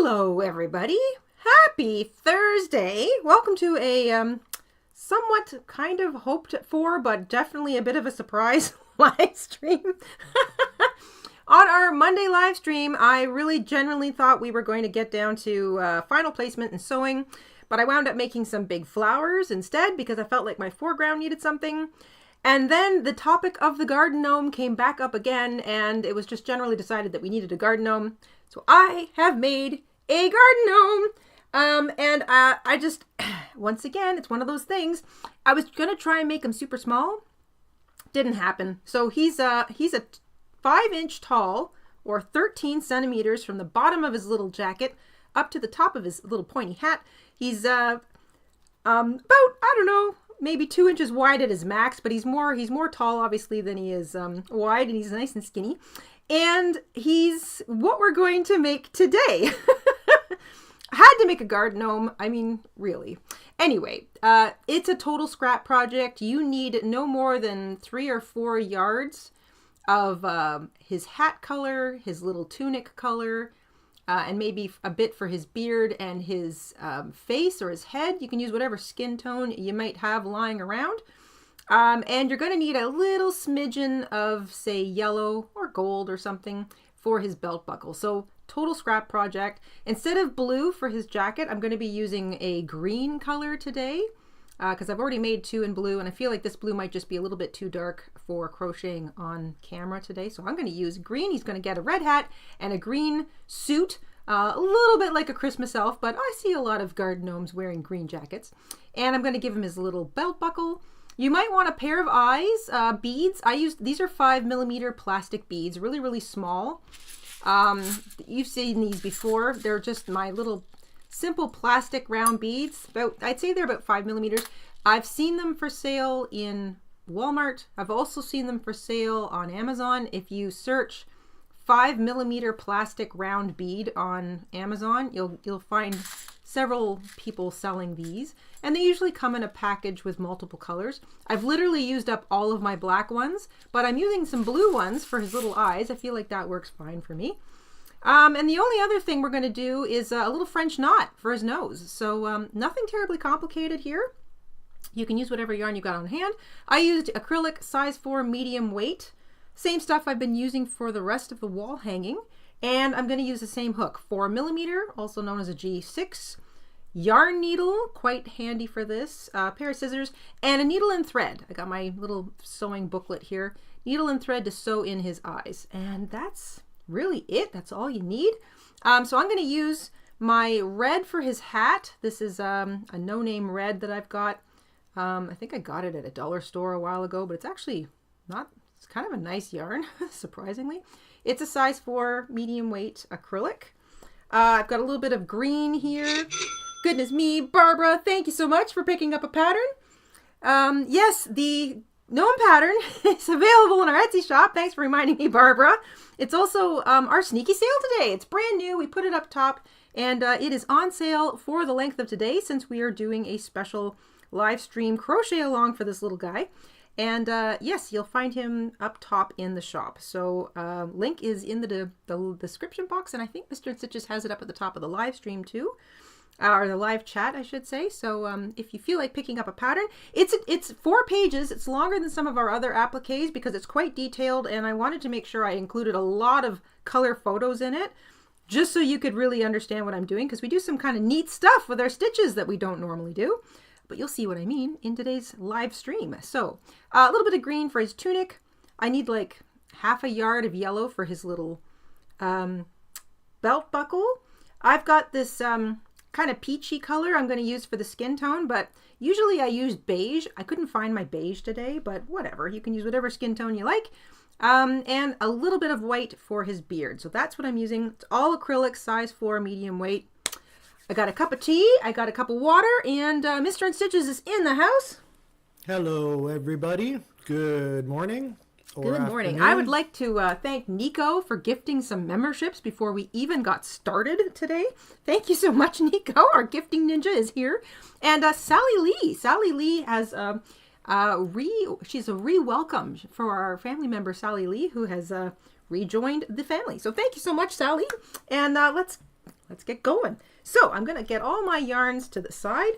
Hello everybody, happy Thursday. Welcome to a somewhat kind of hoped for but definitely a bit of a surprise live stream. On our Monday live stream, I really genuinely thought we were going to get down to final placement and sewing, but I wound up making some big flowers instead because I felt like my foreground needed something. And then the topic of the garden gnome came back up again, and it was just generally decided that we needed a garden gnome. So I have made a garden gnome. I just, once again, it's one of those things. I was going to try and make him super small. Didn't happen. So he's a 5-inch tall, or 13 centimeters from the bottom of his little jacket up to the top of his little pointy hat. He's about, I don't know, maybe 2 inches wide at his max, but he's more tall obviously than he is wide, and he's nice and skinny. And he's what we're going to make today. I had to make a garden gnome. I mean, really. Anyway, it's a total scrap project. You need no more than 3 or 4 yards of his hat color, his little tunic color, and maybe a bit for his beard and his face or his head. You can use whatever skin tone you might have lying around. And you're going to need a little smidgen of, say, yellow or gold or something for his belt buckle. So total scrap project. Instead of blue for his jacket, I'm going to be using a green color today because I've already made 2 in blue, and I feel like this blue might just be a little bit too dark for crocheting on camera today. So I'm going to use green. He's going to get a red hat and a green suit. A little bit like a Christmas elf, but I see a lot of garden gnomes wearing green jackets. And I'm going to give him his little belt buckle. You might want a pair of eyes, beads. These are 5mm plastic beads, really, really small. You've seen these before. They're just my little simple plastic round beads. I'd say they're about 5mm. I've seen them for sale in Walmart. I've also seen them for sale on Amazon. If you search 5mm plastic round bead on Amazon, you'll find several people selling these, and they usually come in a package with multiple colors. I've literally used up all of my black ones, but I'm using some blue ones for his little eyes. I feel like that works fine for me. And the only other thing we're going to do is a little French knot for his nose. So nothing terribly complicated here. You can use whatever yarn you got on hand. I used acrylic size 4 medium weight. Same stuff I've been using for the rest of the wall hanging. And I'm going to use the same hook, 4mm, also known as a G6, yarn needle, quite handy for this, a pair of scissors, and a needle and thread. I got my little sewing booklet here. Needle and thread to sew in his eyes. And that's really it. That's all you need. So I'm going to use my red for his hat. This is a no-name red that I've got. I think I got it at a dollar store a while ago, but it's actually not, it's kind of a nice yarn, surprisingly. It's a size 4 medium weight acrylic. I've got a little bit of green here. Goodness me, Barbara, thank you so much for picking up a pattern. Yes, the gnome pattern is available in our Etsy shop. Thanks for reminding me, Barbara. It's also our sneaky sale today. It's brand new. We put it up top, and it is on sale for the length of today since we are doing a special live stream crochet along for this little guy. And yes, you'll find him up top in the shop. So link is in the description box, and I think Mr. InStitches has it up at the top of the live stream too, or the live chat, I should say. So if you feel like picking up a pattern, it's 4 pages. It's longer than some of our other appliques because it's quite detailed, and I wanted to make sure I included a lot of color photos in it, just so you could really understand what I'm doing, because we do some kind of neat stuff with our stitches that we don't normally do. But you'll see what I mean in today's live stream. So a little bit of green for his tunic. I need like half a yard of yellow for his little belt buckle. I've got this kind of peachy color I'm going to use for the skin tone, but usually I use beige. I couldn't find my beige today, but whatever. You can use whatever skin tone you like. And a little bit of white for his beard. So that's what I'm using. It's all acrylic, size 4, medium weight. I got a cup of tea, I got a cup of water, and Mr. InStitches is in the house. Hello, everybody. Good morning. Good morning. I would like to thank Nico for gifting some memberships before we even got started today. Thank you so much, Nico. Our gifting ninja is here. And Sally Lee. Sally Lee has she's a re-welcome for our family member, Sally Lee, who has rejoined the family. So thank you so much, Sally. And let's let's get going. So I'm going to get all my yarns to the side.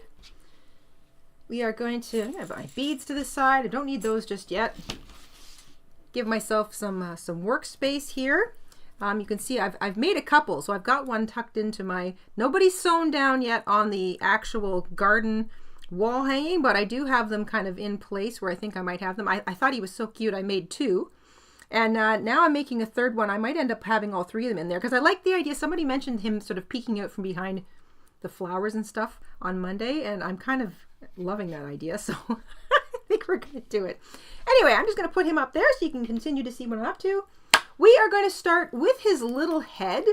We are going to, I'm going to put my beads to the side. I don't need those just yet. Give myself some workspace here. You can see I've made a couple, so I've got one tucked into my, nobody's sewn down yet on the actual garden wall hanging, but I do have them kind of in place where I think I might have them. I thought he was so cute, I made two. And now I'm making a third one. I might end up having all three of them in there because I like the idea. Somebody mentioned him sort of peeking out from behind the flowers and stuff on Monday, and I'm kind of loving that idea, so I think we're going to do it. Anyway, I'm just going to put him up there so you can continue to see what I'm up to. We are going to start with his little head,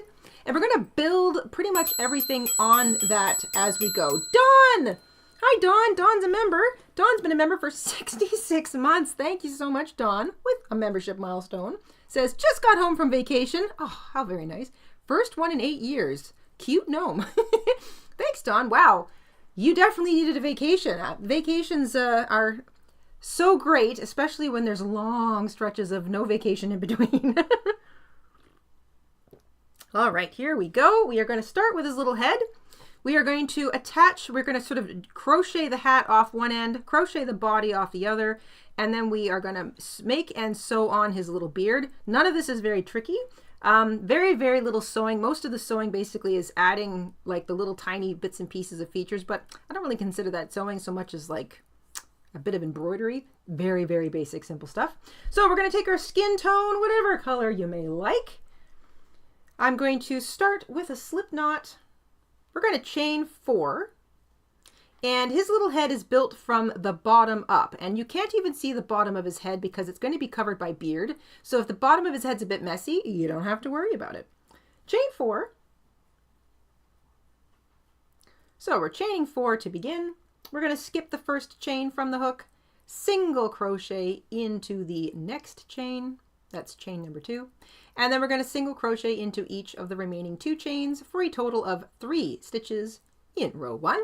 and we're going to build pretty much everything on that as we go. Dawn! Hi, Dawn. Dawn's a member. Dawn's been a member for 66 months. Thank you so much, Dawn, with a membership milestone. Says, just got home from vacation. Oh, how very nice. First one in 8 years. Cute gnome. Thanks, Dawn. Wow. You definitely needed a vacation. Vacations are so great, especially when there's long stretches of no vacation in between. All right, here we go. We are going to start with his little head. We are going to attach, we're going to sort of crochet the hat off one end, crochet the body off the other, and then we are going to make and sew on his little beard. None of this is very tricky. Very, very little sewing. Most of the sewing basically is adding like the little tiny bits and pieces of features, but I don't really consider that sewing so much as like a bit of embroidery. Very, very basic, simple stuff. So we're going to take our skin tone, whatever color you may like. I'm going to start with a slip knot. We're going to chain 4. And his little head is built from the bottom up. And you can't even see the bottom of his head because it's going to be covered by beard. So if the bottom of his head's a bit messy, you don't have to worry about it. Chain 4. So we're chaining 4 to begin. We're going to skip the first chain from the hook, single crochet into the next chain. That's chain number 2. And then we're going to single crochet into each of the remaining 2 chains for a total of 3 stitches in row 1.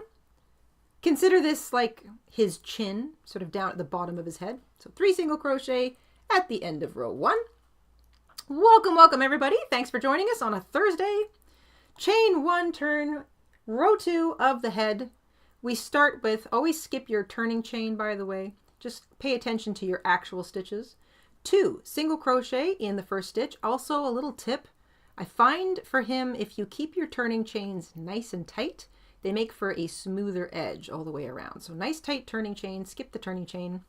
Consider this like his chin, sort of down at the bottom of his head. So 3 single crochet at the end of row 1. Welcome, welcome everybody. Thanks for joining us on a Thursday. Chain 1, turn, row 2 of the head. We start with, always skip your turning chain, by the way. Just pay attention to your actual stitches. 2 single crochet in the first stitch. Also a little tip, I find for him, if you keep your turning chains nice and tight, they make for a smoother edge all the way around. So nice tight turning chain, skip the turning chain.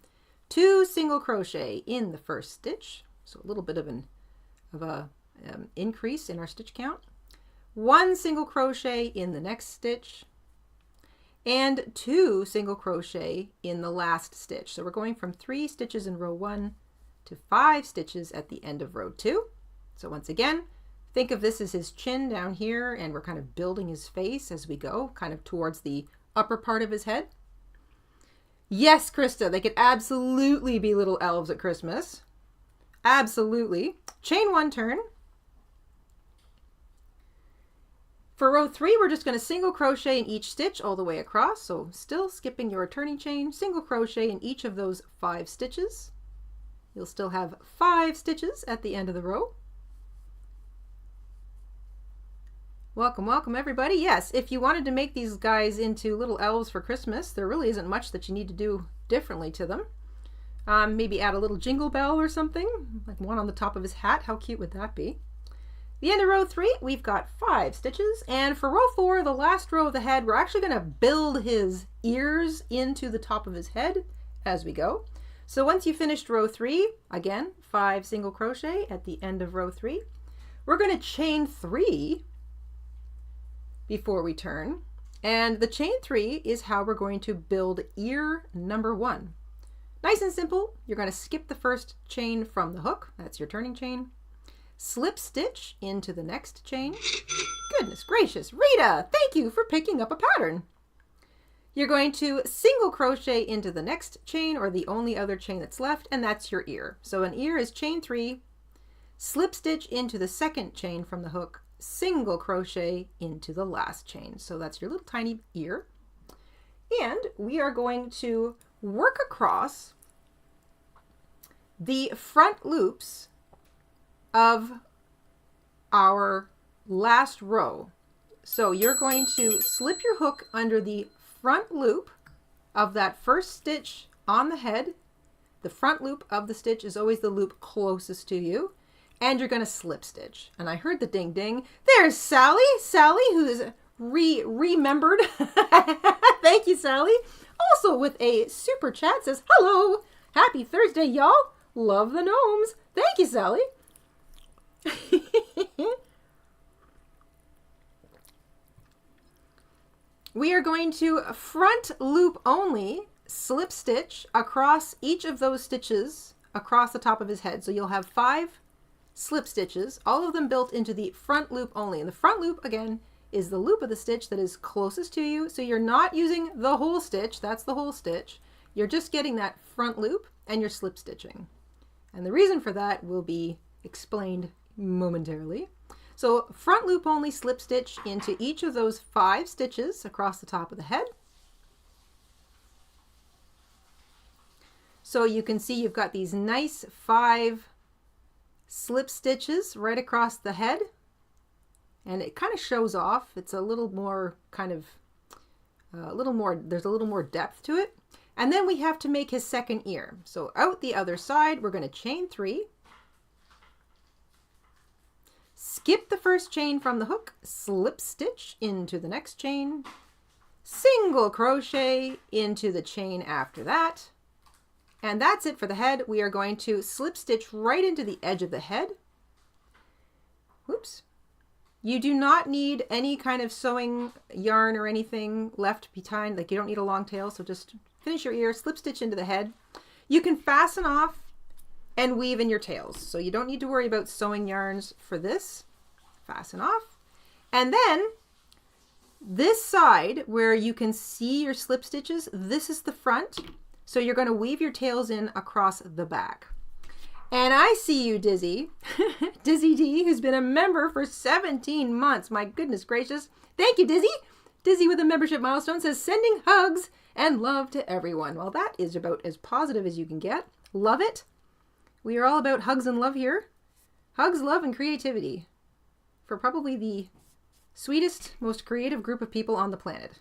2 single crochet in the first stitch. So a little bit of a increase in our stitch count. 1 single crochet in the next stitch. And 2 single crochet in the last stitch. So we're going from 3 stitches in row 1 to 5 stitches at the end of row 2. So once again, think of this as his chin down here, and we're kind of building his face as we go, kind of towards the upper part of his head. Yes, Krista, they could absolutely be little elves at Christmas. Absolutely. Chain 1, turn. For row 3, we're just going to single crochet in each stitch all the way across. So still skipping your turning chain, single crochet in each of those 5 stitches. You'll still have 5 stitches at the end of the row. Welcome, welcome everybody. Yes, if you wanted to make these guys into little elves for Christmas, there really isn't much that you need to do differently to them. Maybe add a little jingle bell or something, like one on the top of his hat. How cute would that be? The end of row 3, we've got 5 stitches. And for row 4, the last row of the head, we're actually going to build his ears into the top of his head as we go. So once you finished row 3, again, 5 single crochet at the end of row 3. We're going to chain 3 before we turn. And the chain 3 is how we're going to build ear number 1. Nice and simple. You're going to skip the first chain from the hook. That's your turning chain. Slip stitch into the next chain. Goodness gracious, Rita, thank you for picking up a pattern. You're going to single crochet into the next chain, or the only other chain that's left, and that's your ear. So an ear is chain 3, slip stitch into the second chain from the hook, single crochet into the last chain. So that's your little tiny ear. And we are going to work across the front loops of our last row. So you're going to slip your hook under the front loop of that first stitch on the head. The front loop of the stitch is always the loop closest to you. And you're going to slip stitch. And I heard the ding ding. There's Sally. Sally, who's remembered. Thank you, Sally. Also with a super chat says, hello. Happy Thursday, y'all. Love the gnomes. Thank you, Sally. We are going to front loop only slip stitch across each of those stitches across the top of his head. So you'll have 5 slip stitches, all of them built into the front loop only. And the front loop, again, is the loop of the stitch that is closest to you. So you're not using the whole stitch. That's the whole stitch. You're just getting that front loop and you're slip stitching. And the reason for that will be explained momentarily. So front loop only slip stitch into each of those 5 stitches across the top of the head. So you can see you've got these nice 5 slip stitches right across the head, and it kind of shows off. It's a little more kind of there's a little more depth to it. And then we have to make his second ear. So out the other side, we're going to chain 3. Skip the first chain from the hook, slip stitch into the next chain, single crochet into the chain after that. And that's it for the head. We are going to slip stitch right into the edge of the head. Whoops. You do not need any kind of sewing yarn or anything left behind. Like, you don't need a long tail, so just finish your ear, slip stitch into the head. You can fasten off and weave in your tails. So you don't need to worry about sewing yarns for this. Fasten off. And then this side where you can see your slip stitches, this is the front. So you're going to weave your tails in across the back. And I see you, Dizzy. Dizzy D, who's been a member for 17 months. My goodness gracious. Thank you, Dizzy. Dizzy with a membership milestone says, sending hugs and love to everyone. Well, that is about as positive as you can get. Love it. We are all about hugs and love here. Hugs, love, and creativity for probably the sweetest, most creative group of people on the planet.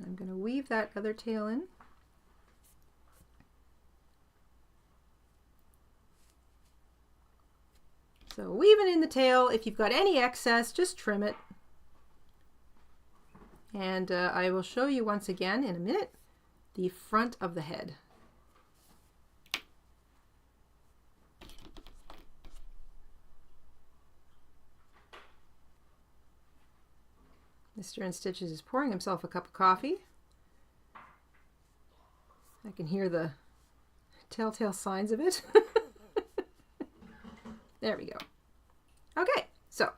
I'm going to weave that other tail in. So weaving in the tail, if you've got any excess, just trim it. And I will show you once again in a minute the front of the head. Mr. InStitches is pouring himself a cup of coffee. I can hear the telltale signs of it. There we go. Okay, so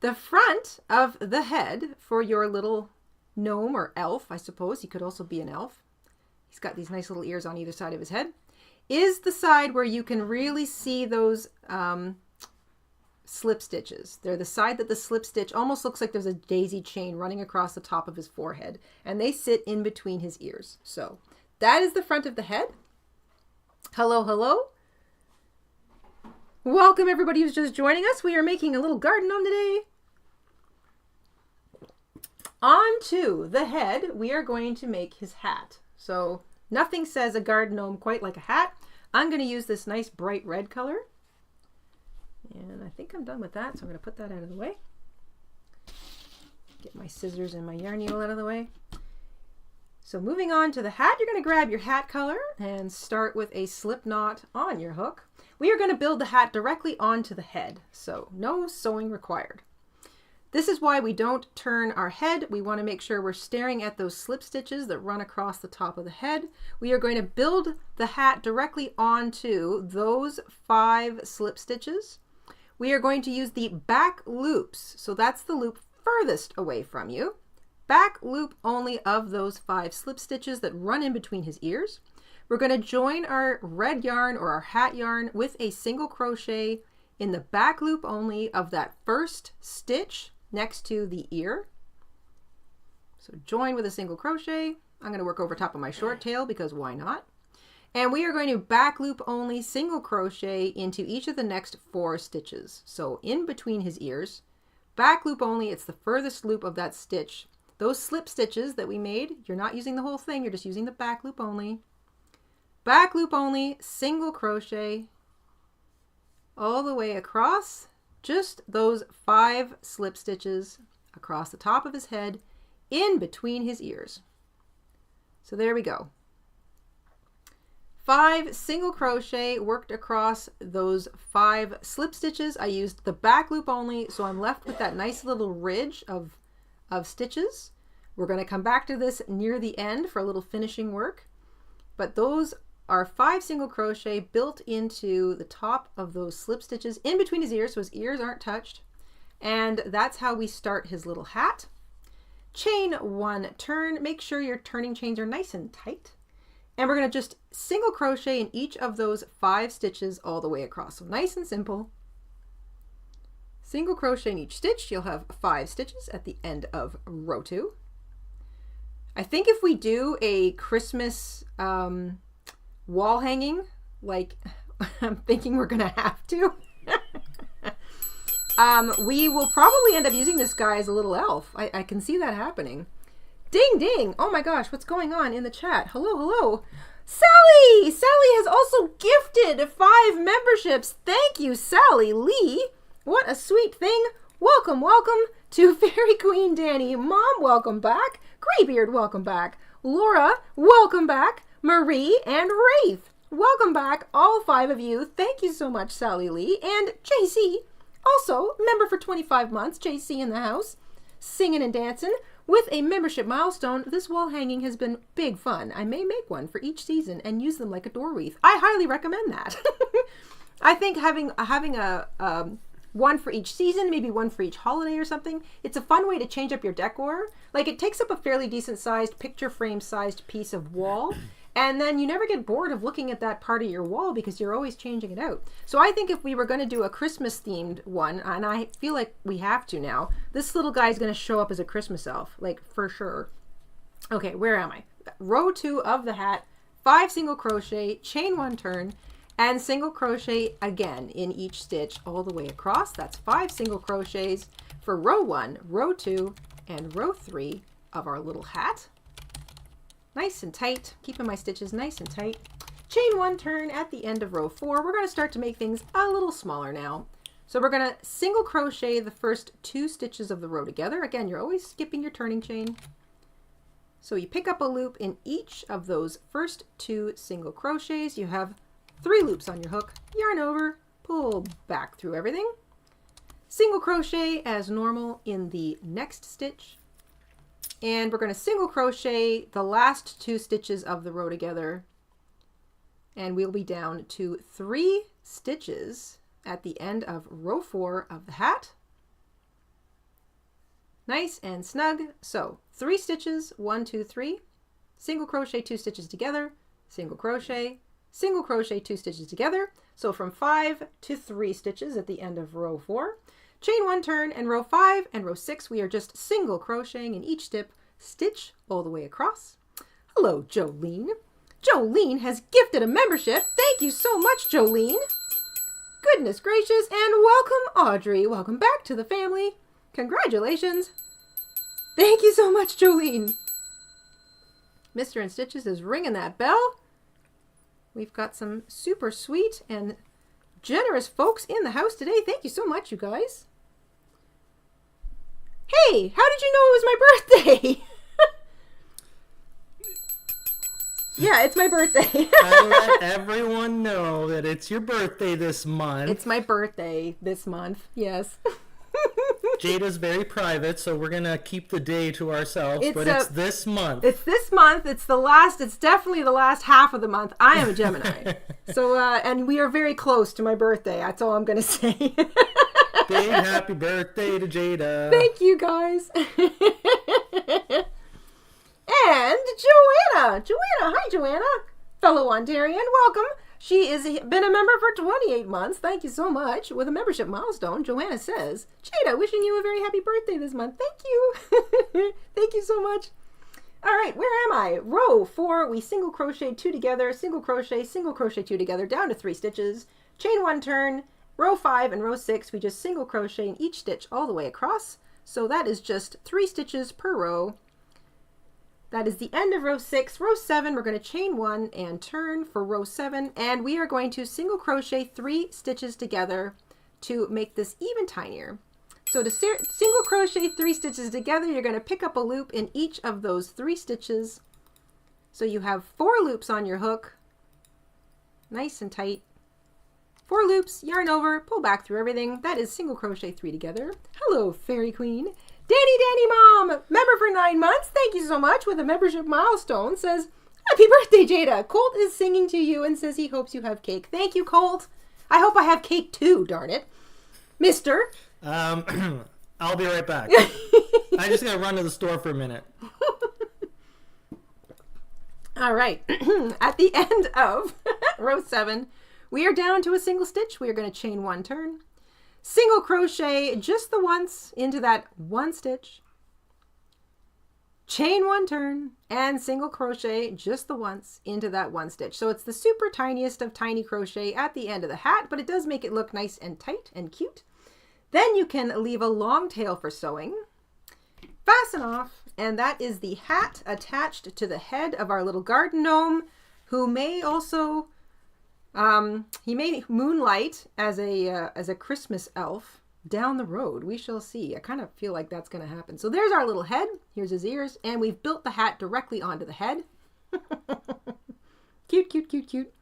the front of the head for your little gnome or elf, I suppose, he could also be an elf. He's got these nice little ears on either side of his head, is the side where you can really see those slip stitches. They're the side that the slip stitch almost looks like there's a daisy chain running across the top of his forehead, and they sit in between his ears. So that is the front of the head. Hello, hello. Welcome everybody who's just joining us. We are making a little garden gnome today. On to the head, we are going to make his hat. So nothing says a garden gnome quite like a hat. I'm going to use this nice bright red color. And I think I'm done with that, so I'm going to put that out of the way. Get my scissors and my yarn needle out of the way. So moving on to the hat, you're going to grab your hat color and start with a slip knot on your hook. We are going to build the hat directly onto the head, so no sewing required. This is why we don't turn our head. We want to make sure we're staring at those slip stitches that run across the top of the head. We are going to build the hat directly onto those 5 slip stitches. We are going to use the back loops. So that's the loop furthest away from you. Back loop only of those 5 slip stitches that run in between his ears. We're going to join our red yarn or our hat yarn with a single crochet in the back loop only of that first stitch next to the ear. So join with a single crochet. I'm going to work over top of my short tail because why not? And we are going to back loop only, single crochet into each of the next 4 stitches. So in between his ears, back loop only, it's the furthest loop of that stitch. Those slip stitches that we made, you're not using the whole thing, you're just using the back loop only. Back loop only, single crochet all the way across, just those 5 slip stitches across the top of his head in between his ears. So there we go. 5 single crochet worked across those 5 slip stitches. I used the back loop only, so I'm left with that nice little ridge of stitches. We're going to come back to this near the end for a little finishing work, but those are 5 single crochet built into the top of those slip stitches in between his ears, so his ears aren't touched. And that's how we start his little hat. Chain 1 turn, make sure your turning chains are nice and tight. And we're going to just single crochet in each of those 5 stitches all the way across. So nice and simple. Single crochet in each stitch. You'll have 5 stitches at the end of row 2. I think if we do a Christmas wall hanging, like I'm thinking we're going to have to, we will probably end up using this guy as a little elf. I can see that happening. Ding, ding. Oh my gosh, what's going on in the chat? Hello, hello. Sally! Sally has also gifted 5 memberships. Thank you, Sally Lee. What a sweet thing. Welcome, welcome to Fairy Queen Danny. Mom, welcome back. Greybeard, welcome back. Laura, welcome back. Marie and Wraith, welcome back. All 5 of you. Thank you so much, Sally Lee. And JC, also member for 25 months. JC in the house, singing and dancing. With a membership milestone, this wall hanging has been big fun. I may make one for each season and use them like a door wreath. I highly recommend that. I think having a one for each season, maybe one for each holiday or something, it's a fun way to change up your decor. Like, it takes up a fairly decent sized picture frame sized piece of wall, and then you never get bored of looking at that part of your wall because you're always changing it out. So I think if we were going to do a Christmas themed one, and I feel like we have to now, this little guy is going to show up as a Christmas elf, like for sure. Okay, where am I? Row 2 of the hat, 5 single crochet, chain 1 turn, and single crochet again in each stitch all the way across. That's 5 single crochets for row 1, row 2, and row 3 of our little hat. Nice and tight, keeping my stitches nice and tight. Chain 1 turn at the end of row 4. We're going to start to make things a little smaller now. So we're going to single crochet the first 2 stitches of the row together. Again, you're always skipping your turning chain. So you pick up a loop in each of those first 2 single crochets. You have 3 loops on your hook, yarn over, pull back through everything. Single crochet as normal in the next stitch. And we're going to single crochet the last 2 stitches of the row together, and we'll be down to 3 stitches at the end of row 4 of the hat. Nice and snug. So 3 stitches, 1, 2, 3, single crochet 2 stitches together, single crochet, 2 stitches together. So from 5 to 3 stitches at the end of row 4. Chain 1 turn, and row 5 and row 6 we are just single crocheting in each stitch all the way across. Hello, Jolene. Jolene has gifted a membership. Thank you so much, Jolene. Goodness gracious, and welcome, Audrey. Welcome back to the family. Congratulations. Thank you so much, Jolene. Mr. InStitches is ringing that bell. We've got some super sweet and generous folks in the house today. Thank you so much, you guys. Hey, how did you know it was my birthday? Yeah, it's my birthday. I let everyone know that it's your birthday this month. It's my birthday this month, yes. Jayda's very private, so we're going to keep the day to ourselves, it's this month. It's this month. It's definitely the last half of the month. I am a Gemini. So, and we are very close to my birthday. That's all I'm going to say. Big happy birthday to Jayda. Thank you, guys. And Joanna. Hi, Joanna. Fellow Ontarian, welcome. She has been a member for 28 months. Thank you so much. With a membership milestone, Joanna says, Jayda, wishing you a very happy birthday this month. Thank you. Thank you so much. All right, where am I? Row 4, we single crochet 2 together, single crochet 2 together, down to 3 stitches, chain 1 turn. Row 5 and row 6, we just single crochet in each stitch all the way across. So that is just 3 stitches per row. That is the end of row 6. Row 7, we're going to chain 1 and turn for row 7, and we are going to single crochet 3 stitches together to make this even tinier. So to single crochet 3 stitches together, you're going to pick up a loop in each of those 3 stitches. So you have 4 loops on your hook, nice and tight. 4 loops, yarn over, pull back through everything. That is single crochet 3 together. Hello, Fairy Queen. Danny Mom, member for 9 months. Thank you so much with a membership milestone. Says, happy birthday, Jayda. Colt is singing to you and says he hopes you have cake. Thank you, Colt. I hope I have cake too, darn it. Mister. I'll be right back. I just gotta run to the store for a minute. All right. At the end of row 7, we are down to a single stitch. We are going to chain 1 turn, single crochet just the once into that 1 stitch, chain 1 turn, and single crochet just the once into that 1 stitch. So it's the super tiniest of tiny crochet at the end of the hat, but it does make it look nice and tight and cute. Then you can leave a long tail for sewing, fasten off, and that is the hat attached to the head of our little garden gnome, who may also he may moonlight as a Christmas elf down the road. We shall see. I kind of feel like that's going to happen. So there's our little head. Here's his ears, and we've built the hat directly onto the head. Cute, cute, cute, cute.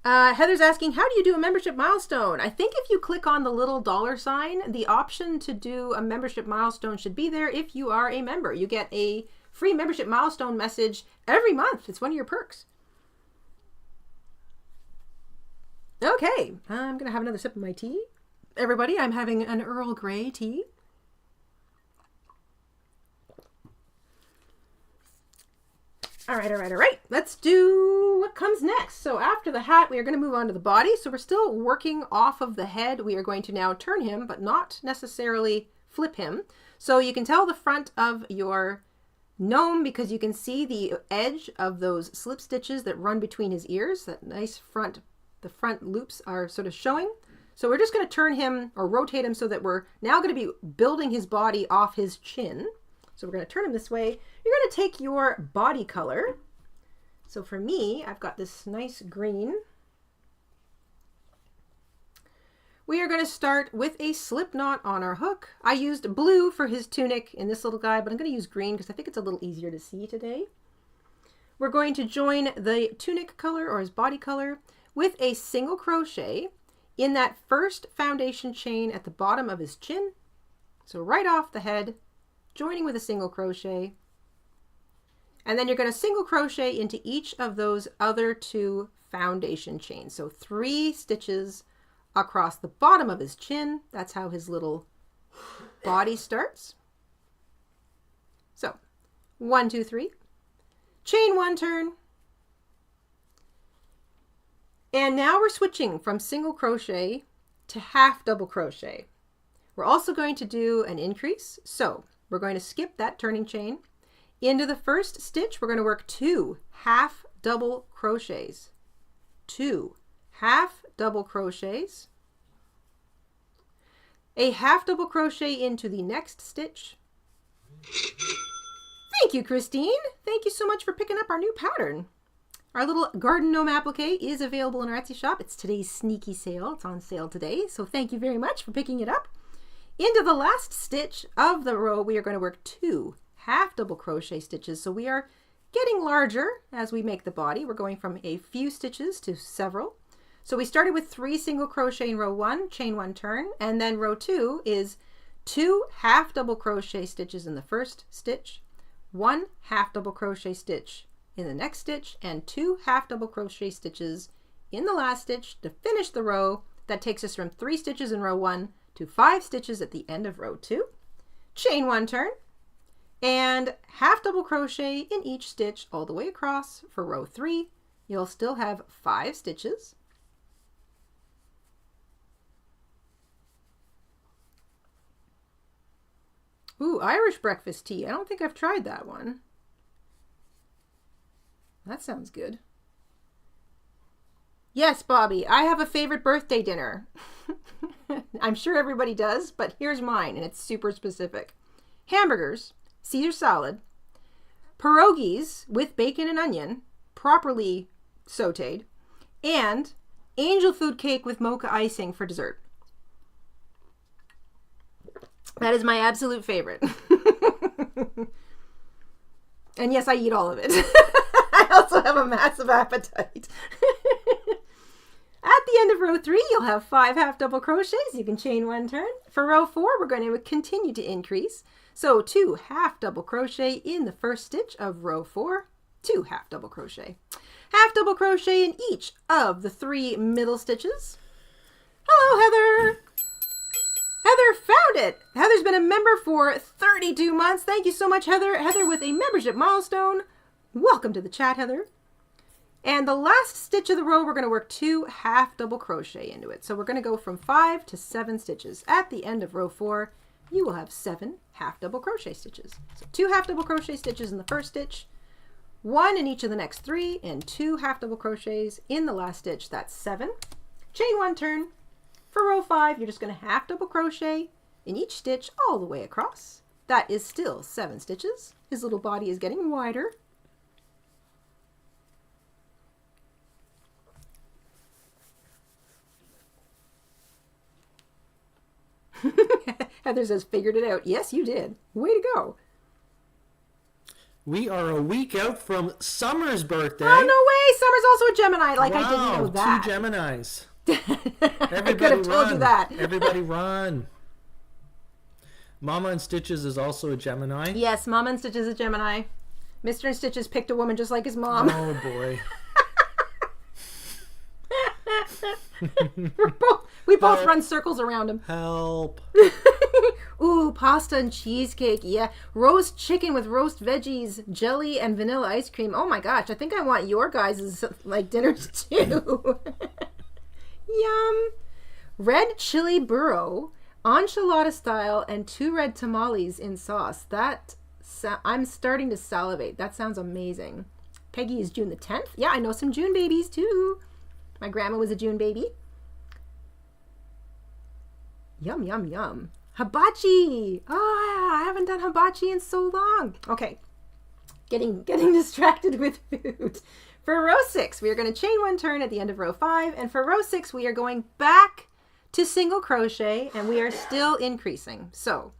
Heather's asking, how do you do a membership milestone? I think if you click on the little $sign, the option to do a membership milestone should be there if you are a member. You get a free membership milestone message every month. It's one of your perks. Okay, I'm going to have another sip of my tea. Everybody, I'm having an Earl Grey tea. All right. Let's do what comes next. So after the hat, we are going to move on to the body. So we're still working off of the head. We are going to now turn him, but not necessarily flip him. So you can tell the front of your gnome because you can see the edge of those slip stitches that run between his ears. That nice front, the front loops are sort of showing. So we're just going to turn him or rotate him so that we're now going to be building his body off his chin. So we're going to turn him this way. You're going to take your body color. So for me, I've got this nice green. We are going to start with a slip knot on our hook. I used blue for his tunic in this little guy, but I'm going to use green because I think it's a little easier to see today. We're going to join the tunic color or his body color with a single crochet in that first foundation chain at the bottom of his chin. So right off the head, joining with a single crochet, and then you're going to single crochet into each of those other 2 foundation chains. So 3 stitches across the bottom of his chin. That's how his little body starts. So 1, 2, 3, chain 1 turn, and now we're switching from single crochet to half double crochet. We're also going to do an increase. So we're going to skip that turning chain. Into the first stitch, we're going to work 2 half double crochets. 2 half double crochets. A half double crochet into the next stitch. Thank you, Christine. Thank you so much for picking up our new pattern. Our little garden gnome applique is available in our Etsy shop. It's today's sneaky sale. It's on sale today. So thank you very much for picking it up. Into the last stitch of the row, we are going to work 2 half double crochet stitches. So we are getting larger as we make the body. We're going from a few stitches to several. So we started with 3 single crochet in row 1, chain 1 turn, and then row 2 is 2 half double crochet stitches in the first stitch, 1 half double crochet stitch in the next stitch, and 2 half double crochet stitches in the last stitch to finish the row. That takes us from 3 stitches in row 1 to 5 stitches at the end of row 2. Chain 1 turn, and half double crochet in each stitch all the way across for row 3. You'll still have 5 stitches. Ooh, Irish breakfast tea. I don't think I've tried that one. That sounds good. Yes, Bobby, I have a favorite birthday dinner. I'm sure everybody does, but here's mine, and it's super specific. Hamburgers, Caesar salad, pierogies with bacon and onion, properly sauteed, and angel food cake with mocha icing for dessert. That is my absolute favorite. And yes, I eat all of it. I also have a massive appetite. At the end of row 3, you'll have 5 half double crochets. You can chain 1 turn. For row 4, we're going to continue to increase. So 2 half double crochet in the first stitch of row 4, 2 half double crochet. Half double crochet in each of the 3 middle stitches. Hello, Heather. Heather found it. Heather's been a member for 32 months. Thank you so much, Heather. Heather with a membership milestone. Welcome to the chat, Heather. And the last stitch of the row, we're going to work 2 half double crochet into it. So we're going to go from 5 to 7 stitches. At the end of row 4, you will have 7 half double crochet stitches. So 2 half double crochet stitches in the first stitch, 1 in each of the next 3, and 2 half double crochets in the last stitch. That's 7. Chain 1 turn. For row 5, you're just going to half double crochet in each stitch all the way across. That is still 7 stitches. His little body is getting wider. Heather says, figured it out. Yes, you did. Way to go. We are a week out from Summer's birthday. Oh, no way. Summer's also a Gemini. Like, wow, I didn't know that. 2 Geminis. I could have told you that. Everybody run. Mama InStitches is also a Gemini. Yes, Mama InStitches is a Gemini. Mr. InStitches picked a woman just like his mom. Oh, boy. we both run circles around him. Help. Ooh, pasta and cheesecake. Yeah. Roast chicken with roast veggies, jelly, and vanilla ice cream. Oh my gosh. I think I want your guys' like dinners too. Yum. Red chili burro, enchilada style, and 2 red tamales in sauce. I'm starting to salivate. That sounds amazing. Peggy is June the 10th. Yeah, I know some June babies too. My grandma was a June baby. Yum, yum, yum. Hibachi. Oh, I haven't done hibachi in so long. Okay. Getting distracted with food. For row 6, we are going to chain 1 turn at the end of row 5. And for row 6, we are going back to single crochet, and we are still increasing. So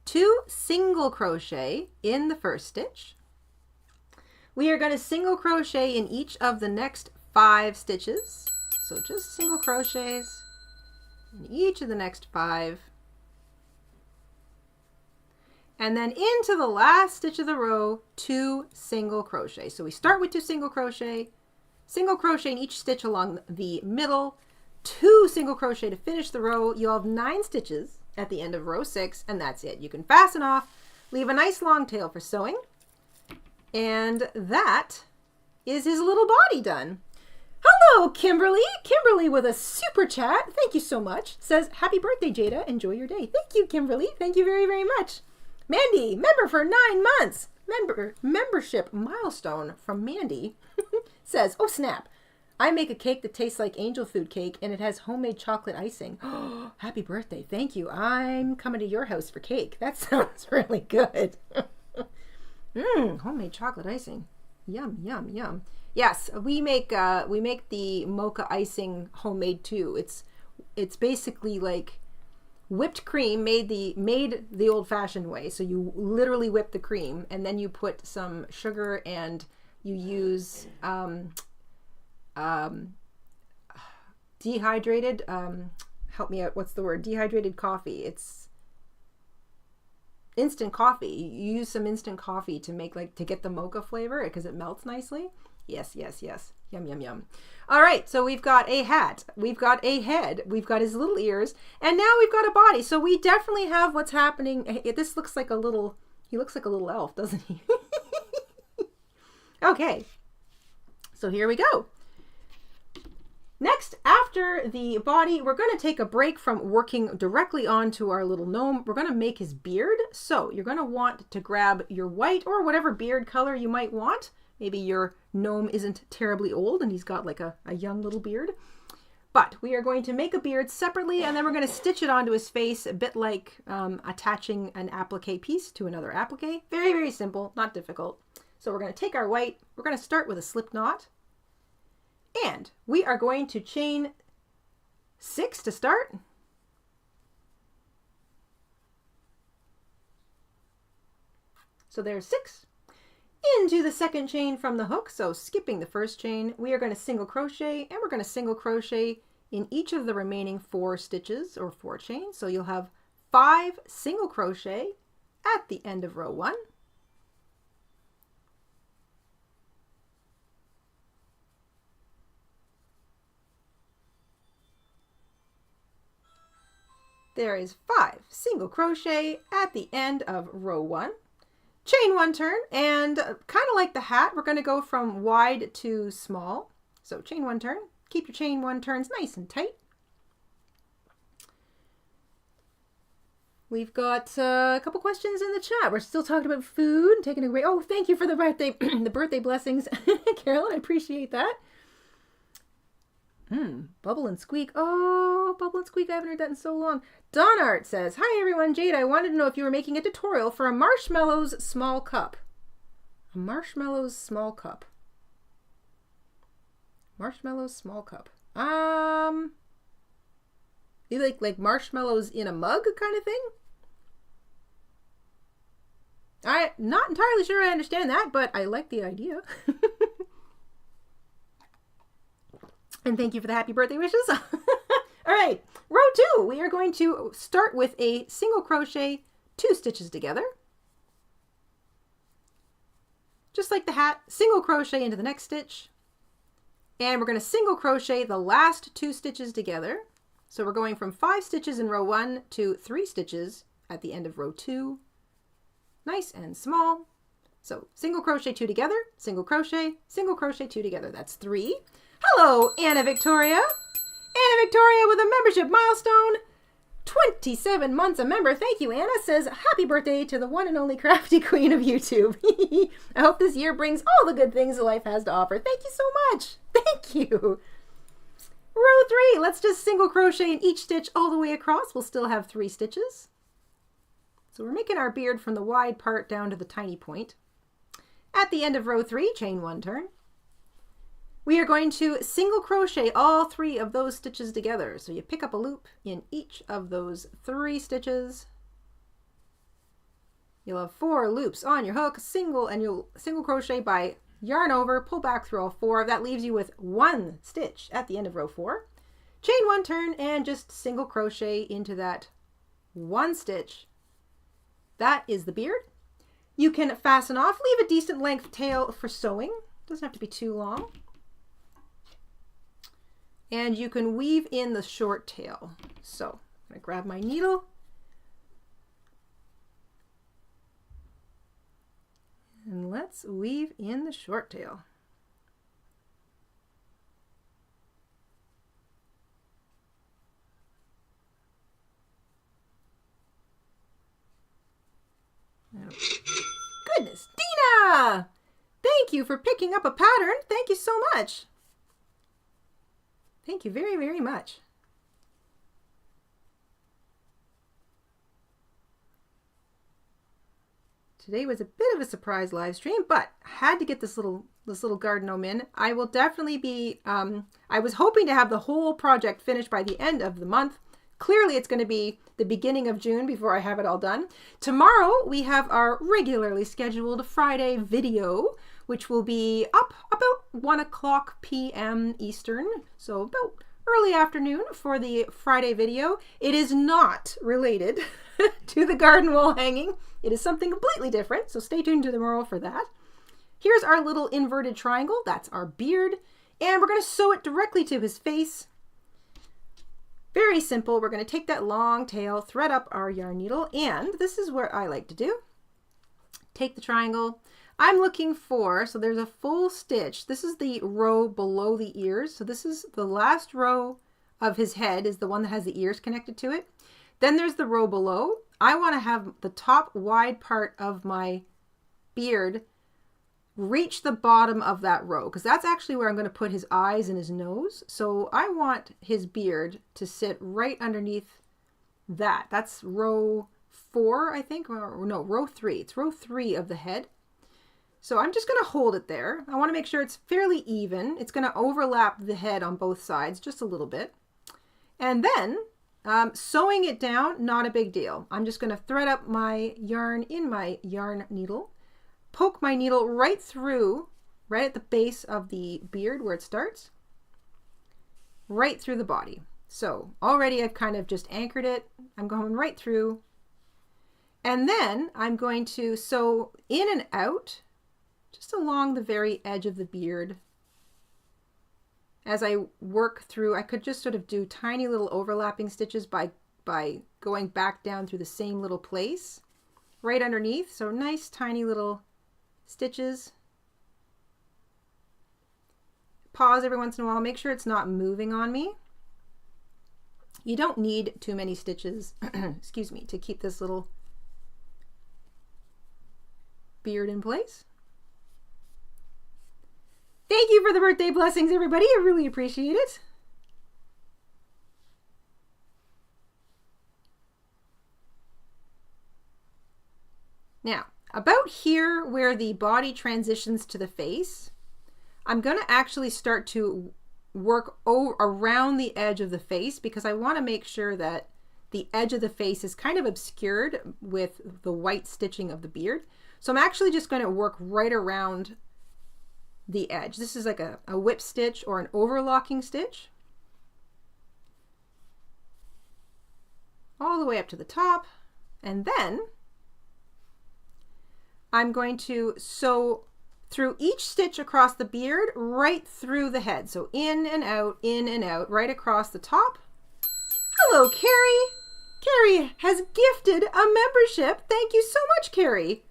2 single crochet in the first stitch. We are going to single crochet in each of the next 5 stitches. So just single crochets in each of the next 5. And then into the last stitch of the row, 2 single crochet. So we start with 2 single crochet in each stitch along the middle, 2 single crochet to finish the row. You'll have 9 stitches at the end of row 6, and that's it. You can fasten off, leave a nice long tail for sewing, and that is his little body done. Hello, Kimberly. Kimberly with a super chat. Thank you so much. Says, happy birthday, Jayda. Enjoy your day. Thank you, Kimberly. Thank you very, very much. Mandy, member for 9 months. Membership milestone from Mandy says, oh snap, I make a cake that tastes like angel food cake and it has homemade chocolate icing. Oh, happy birthday. Thank you. I'm coming to your house for cake. That sounds really good. Homemade chocolate icing. Yum, yum, yum. Yes, we make the mocha icing homemade too. It's basically like whipped cream made the old-fashioned way. So you literally whip the cream and then you put some sugar and you use dehydrated help me out, what's the word? Dehydrated coffee. It's instant coffee. You use some instant coffee to make to get the mocha flavor because it melts nicely. Yes, yes, yes. Yum, yum, yum. All right, so we've got a hat, we've got a head, we've got his little ears, and now we've got a body. So we definitely have what's happening. This looks like he looks like a little elf, doesn't he? Okay, so here we go. Next, after after the body, we're going to take a break from working directly onto our little gnome. We're going to make his beard. So you're going to want to grab your white or whatever beard color you might want. Maybe your gnome isn't terribly old and he's got like a young little beard. But we are going to make a beard separately, and then we're going to stitch it onto his face, a bit like attaching an applique piece to another applique. Very, very simple, not difficult. So we're going to take our white, we're going to start with a slip knot, and we are going to chain 6 to start. So there's 6. Into the second chain from the hook, so skipping the first chain, we are going to single crochet, and we're going to single crochet in each of the remaining 4 stitches or 4 chains. So you'll have 5 single crochet at the end of row 1. There is 5 single crochet at the end of row 1. Chain 1 turn, and kind of like the hat, we're going to go from wide to small. So chain 1 turn, keep your chain 1 turns nice and tight. We've got a couple questions in the chat. We're still talking about food and taking a break. Oh, thank you for the birthday, the birthday blessings, Carolyn. I appreciate that. Bubble and Squeak. Oh, Bubble and Squeak, I haven't heard that in so long. Donart says, hi everyone, Jade, I wanted to know if you were making a tutorial for a marshmallows small cup. A marshmallows small cup. Marshmallows small cup. You like marshmallows in a mug kind of thing? I'm not entirely sure I understand that, but I like the idea. And thank you for the happy birthday wishes. All right, row 2, we are going to start with a single crochet 2 stitches together. Just like the hat, single crochet into the next stitch. And we're going to single crochet the last 2 stitches together. So we're going from 5 stitches in row 1 to 3 stitches at the end of row 2. Nice and small. So single crochet 2 together, single crochet 2 together. That's 3. Hello, Anna Victoria. Anna Victoria with a membership milestone. 27 months a member. Thank you, Anna. Says, happy birthday to the one and only crafty queen of YouTube. I hope this year brings all the good things life has to offer. Thank you so much. Thank you. Row 3. Let's just single crochet in each stitch all the way across. We'll still have 3 stitches. So we're making our beard from the wide part down to the tiny point. At the end of row 3, chain 1 turn. We are going to single crochet all 3 of those stitches together. So you pick up a loop in each of those 3 stitches. You'll have 4 loops on your hook, and you'll single crochet by yarn over, pull back through all 4. That leaves you with 1 stitch at the end of row 4. Chain 1 turn and just single crochet into that 1 stitch. That is the beard. You can fasten off, leave a decent length tail for sewing. Doesn't have to be too long. And you can weave in the short tail. So I'm going to grab my needle. And let's weave in the short tail. Oh, goodness, Dina! Thank you for picking up a pattern. Thank you so much. Thank you very, very much. Today was a bit of a surprise live stream, but had to get this little garden gnome in. I will definitely be, I was hoping to have the whole project finished by the end of the month. Clearly it's going to be the beginning of June before I have it all done. Tomorrow we have our regularly scheduled Friday video, which will be up about 1 o'clock p.m. Eastern, so about early afternoon for the Friday video. It is not related to the garden wall hanging. It is something completely different, so stay tuned to tomorrow for that. Here's our little inverted triangle. That's our beard, and we're going to sew it directly to his face. Very simple. We're going to take that long tail, thread up our yarn needle, and this is what I like to do. Take the triangle. I'm looking for, so there's a full stitch. This is the row below the ears. So this is the last row of his head is the one that has the ears connected to it. Then there's the row below. I want to have the top wide part of my beard reach the bottom of that row, because that's actually where I'm going to put his eyes and his nose. So I want his beard to sit right underneath that. That's row 4, I think, or no, row 3. It's row 3 of the head. So I'm just going to hold it there. I want to make sure it's fairly even. It's going to overlap the head on both sides just a little bit. And then sewing it down, not a big deal. I'm just going to thread up my yarn in my yarn needle, poke my needle right through, right at the base of the beard where it starts, right through the body. So already I've kind of just anchored it. I'm going right through. And then I'm going to sew in and out just along the very edge of the beard. As I work through, I could just sort of do tiny little overlapping stitches by going back down through the same little place right underneath. So nice tiny little stitches. Pause every once in a while, make sure it's not moving on me. You don't need too many stitches, excuse me, to keep this little beard in place. Thank you for the birthday blessings, everybody. I really appreciate it. Now, about here where the body transitions to the face, I'm going to actually start to work around the edge of the face, because I want to make sure that the edge of the face is kind of obscured with the white stitching of the beard. So I'm actually just going to work right around the edge. This is like a whip stitch or an overlocking stitch. All the way up to the top. And then I'm going to sew through each stitch across the beard right through the head. So in and out, right across the top. Hello, Carrie. Carrie has gifted a membership. Thank you so much, Carrie.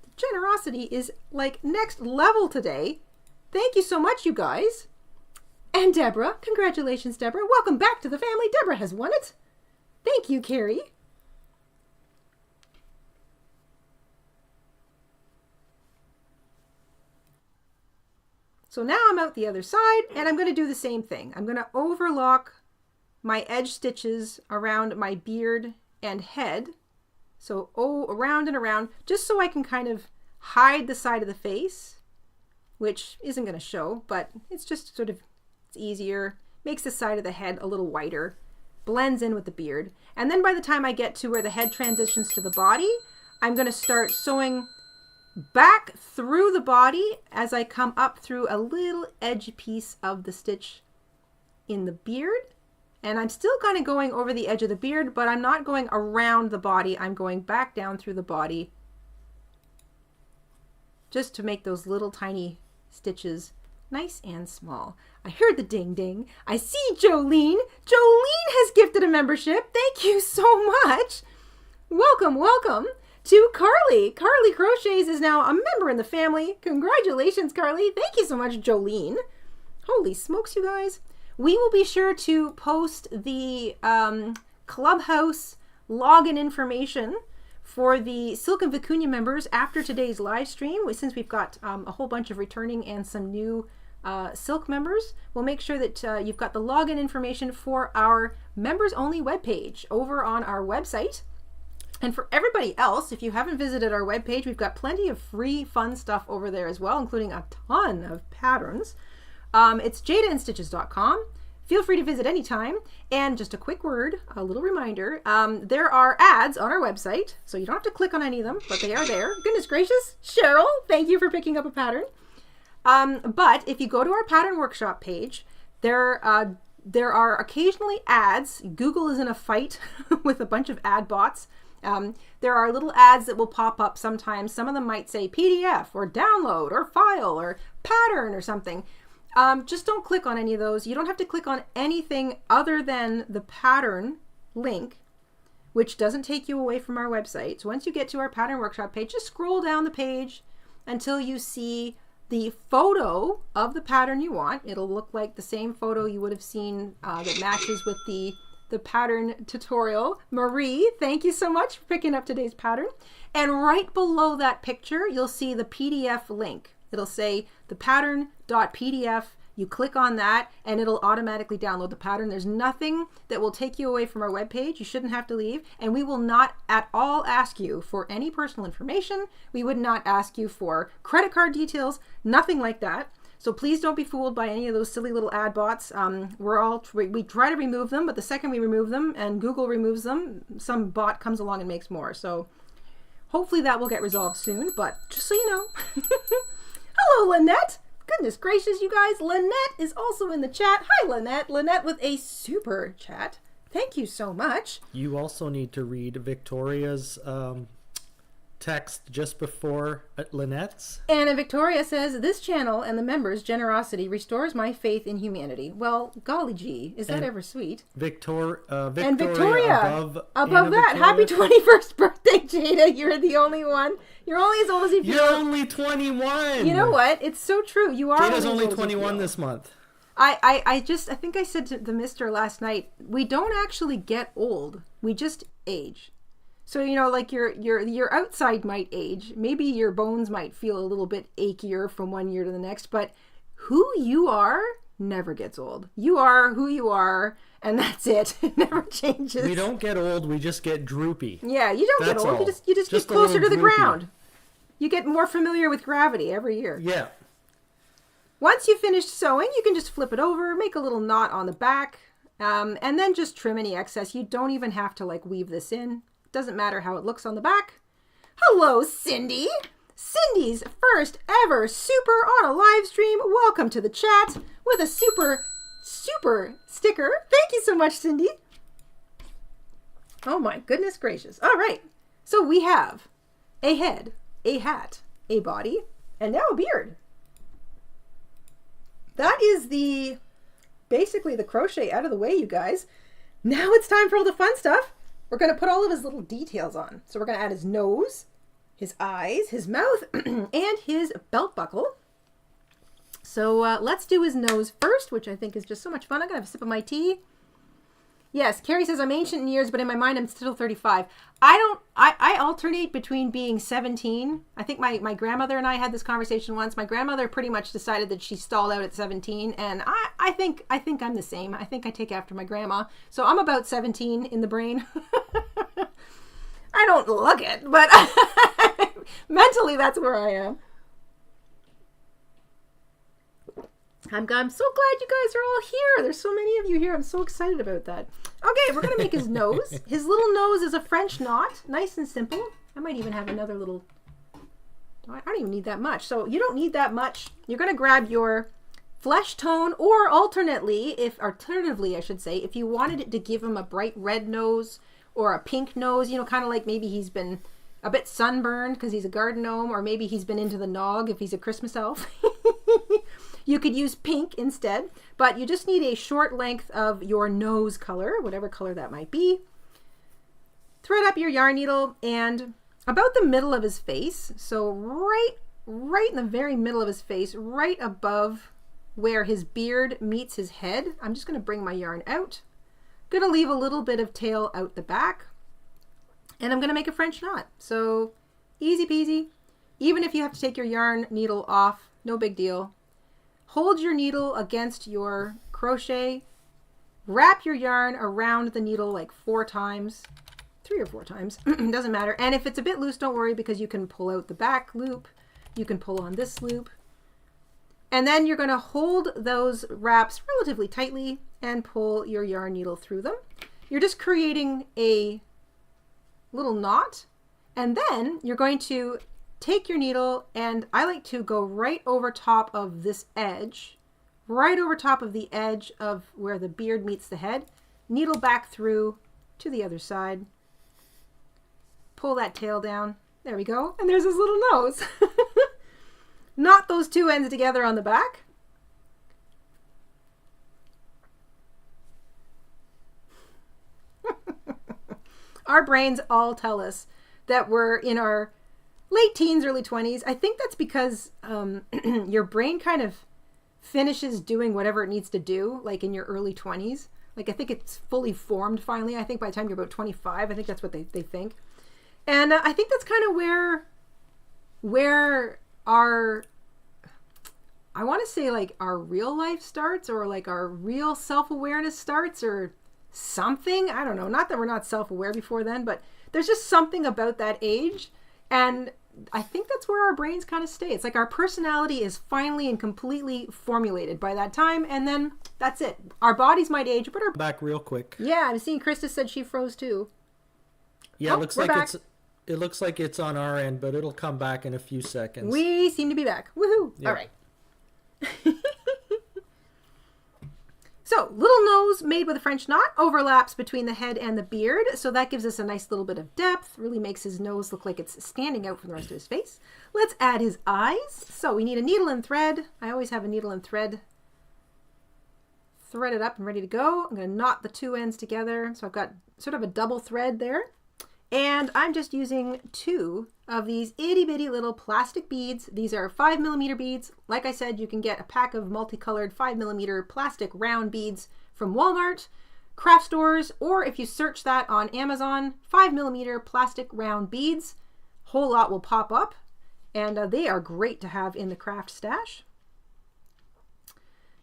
The generosity is like next level today. Thank you so much, you guys. And Deborah, congratulations, Deborah. Welcome back to the family. Deborah has won it. Thank you, Carrie. So now I'm out the other side, and I'm going to do the same thing. I'm going to overlock my edge stitches around my beard and head. So around and around, just so I can kind of hide the side of the face, which isn't going to show, but it's just sort of, it's easier, makes the side of the head a little whiter, blends in with the beard. And then by the time I get to where the head transitions to the body, I'm going to start sewing back through the body as I come up through a little edge piece of the stitch in the beard. And I'm still kind of going over the edge of the beard, but I'm not going around the body. I'm going back down through the body just to make those little tiny stitches nice and small. I heard the ding ding. I see Jolene. Jolene has gifted a membership. Thank you so much. Welcome, welcome to Carly. Carly Crochets is now a member in the family. Congratulations, Carly. Thank you so much, Jolene. Holy smokes, you guys. We will be sure to post the Clubhouse login information for the Silk and Vicuña members after today's live stream. Since we've got a whole bunch of returning and some new Silk members, we'll make sure that you've got the login information for our members only webpage over on our website. And for everybody else, if you haven't visited our webpage, we've got plenty of free fun stuff over there as well, including a ton of patterns. It's JaydaInStitches.com. Feel free to visit anytime. And just a quick word, a little reminder, there are ads on our website, so you don't have to click on any of them, but they are there. Goodness gracious, Cheryl, thank you for picking up a pattern. But if you go to our pattern workshop page, there are occasionally ads. Google is in a fight with a bunch of ad bots. There are little ads that will pop up sometimes. Some of them might say PDF or download or file or pattern or something. Just don't click on any of those. You don't have to click on anything other than the pattern link, which doesn't take you away from our website. So once you get to our pattern workshop page, just scroll down the page until you see the photo of the pattern you want. It'll look like the same photo you would have seen that matches with the pattern tutorial. Marie, thank you so much for picking up today's pattern. And right below that picture, you'll see the PDF link. It'll say the pattern.pdf. You click on that and it'll automatically download the pattern. There's nothing that will take you away from our webpage. You shouldn't have to leave. And we will not at all ask you for any personal information. We would not ask you for credit card details, nothing like that. So please don't be fooled by any of those silly little ad bots. We try to remove them, but the second we remove them and Google removes them, some bot comes along and makes more. So hopefully that will get resolved soon, but just so you know. Hello, Lynette. Goodness gracious, you guys. Lynette is also in the chat. Hi, Lynette. Lynette with a super chat. Thank you so much. You also need to read Victoria's text just before Lynette's. Anna Victoria says, this channel and the members' generosity restores my faith in humanity. Well, golly gee, is that ever sweet? Victoria above that, happy 21st birthday, Jayda. You're the only one. You're only as old as you feel. You're only 21. You know what? It's so true. You are. Jayda's only 21 this month. I think I said to the mister last night, we don't actually get old. We just age. So, you know, like your outside might age. Maybe your bones might feel a little bit achier from one year to the next, but who you are never gets old. You are who you are, and that's it. It never changes. We don't get old, we just get droopy. Yeah, you don't get old. All. You just get closer to the ground. You get more familiar with gravity every year. Yeah. Once you've finished sewing, you can just flip it over, make a little knot on the back, and then just trim any excess. You don't even have to like weave this in. Doesn't matter how it looks on the back. Hello, Cindy. Cindy's first ever super on a live stream. Welcome to the chat with a super sticker. Thank you so much, Cindy. Oh my goodness gracious. All right. So we have a head, a hat, a body, and now a beard. That is basically the crochet out of the way, you guys. Now it's time for all the fun stuff. We're going to put all of his little details on. So we're going to add his nose, his eyes, his mouth, and his belt buckle. So let's do his nose first, which I think is just so much fun. I'm going to have a sip of my tea. Yes, Carrie says, I'm ancient in years, but in my mind, I'm still 35. I alternate between being 17. I think my grandmother and I had this conversation once. My grandmother pretty much decided that she stalled out at 17. And I think I'm the same. I think I take after my grandma. So I'm about 17 in the brain. I don't look it, but mentally that's where I am. I'm so glad you guys are all here. There's so many of you here. I'm so excited about that. Okay, we're going to make his nose. His little nose is a French knot. Nice and simple. I might even have another little... I don't even need that much. So you don't need that much. You're going to grab your flesh tone, or alternatively, I should say, if you wanted it to give him a bright red nose or a pink nose, you know, kind of like maybe he's been a bit sunburned because he's a garden gnome, or maybe he's been into the nog if he's a Christmas elf. You could use pink instead, but you just need a short length of your nose color, whatever color that might be. Thread up your yarn needle and about the middle of his face, so right in the very middle of his face, right above where his beard meets his head, I'm just going to bring my yarn out. Going to leave a little bit of tail out the back, and I'm going to make a French knot. So easy peasy. Even if you have to take your yarn needle off, no big deal. Hold your needle against your crochet, wrap your yarn around the needle like 4 times, 3 or 4 times, doesn't matter. And if it's a bit loose, don't worry, because you can pull out the back loop, you can pull on this loop, and then you're going to hold those wraps relatively tightly and pull your yarn needle through them. You're just creating a little knot, and then you're going to take your needle, and I like to go right over top of this edge, right over top of the edge of where the beard meets the head, needle back through to the other side, pull that tail down, there we go, and there's his little nose. Knot those 2 ends together on the back. Our brains all tell us that we're in our late teens, early 20s. I think that's because your brain kind of finishes doing whatever it needs to do, like in your early 20s. Like I think it's fully formed finally. I think by the time you're about 25, I think that's what they think. And I think that's kind of where our, I want to say like our real life starts, or like our real self-awareness starts, or something. I don't know. Not that we're not self-aware before then, but there's just something about that age. And I think that's where our brains kind of stay. It's like our personality is finally and completely formulated by that time, and then that's it. Our bodies might age, but our... Back real quick. Yeah, I'm seeing Krista said she froze too. Yeah, Oh, it looks like it's on our end, but it'll come back in a few seconds. We seem to be back. Woohoo! Yep. All right. So, little nose made with a French knot overlaps between the head and the beard. So that gives us a nice little bit of depth. Really makes his nose look like it's standing out from the rest of his face. Let's add his eyes. So we need a needle and thread. I always have a needle and thread threaded up and ready to go. I'm going to knot the two ends together. So I've got sort of a double thread there. And I'm just using 2 of these itty bitty little plastic beads. These are 5mm beads. Like I said, you can get a pack of multicolored 5mm plastic round beads from Walmart, craft stores, or if you search that on Amazon, 5mm plastic round beads. Whole lot will pop up, and they are great to have in the craft stash.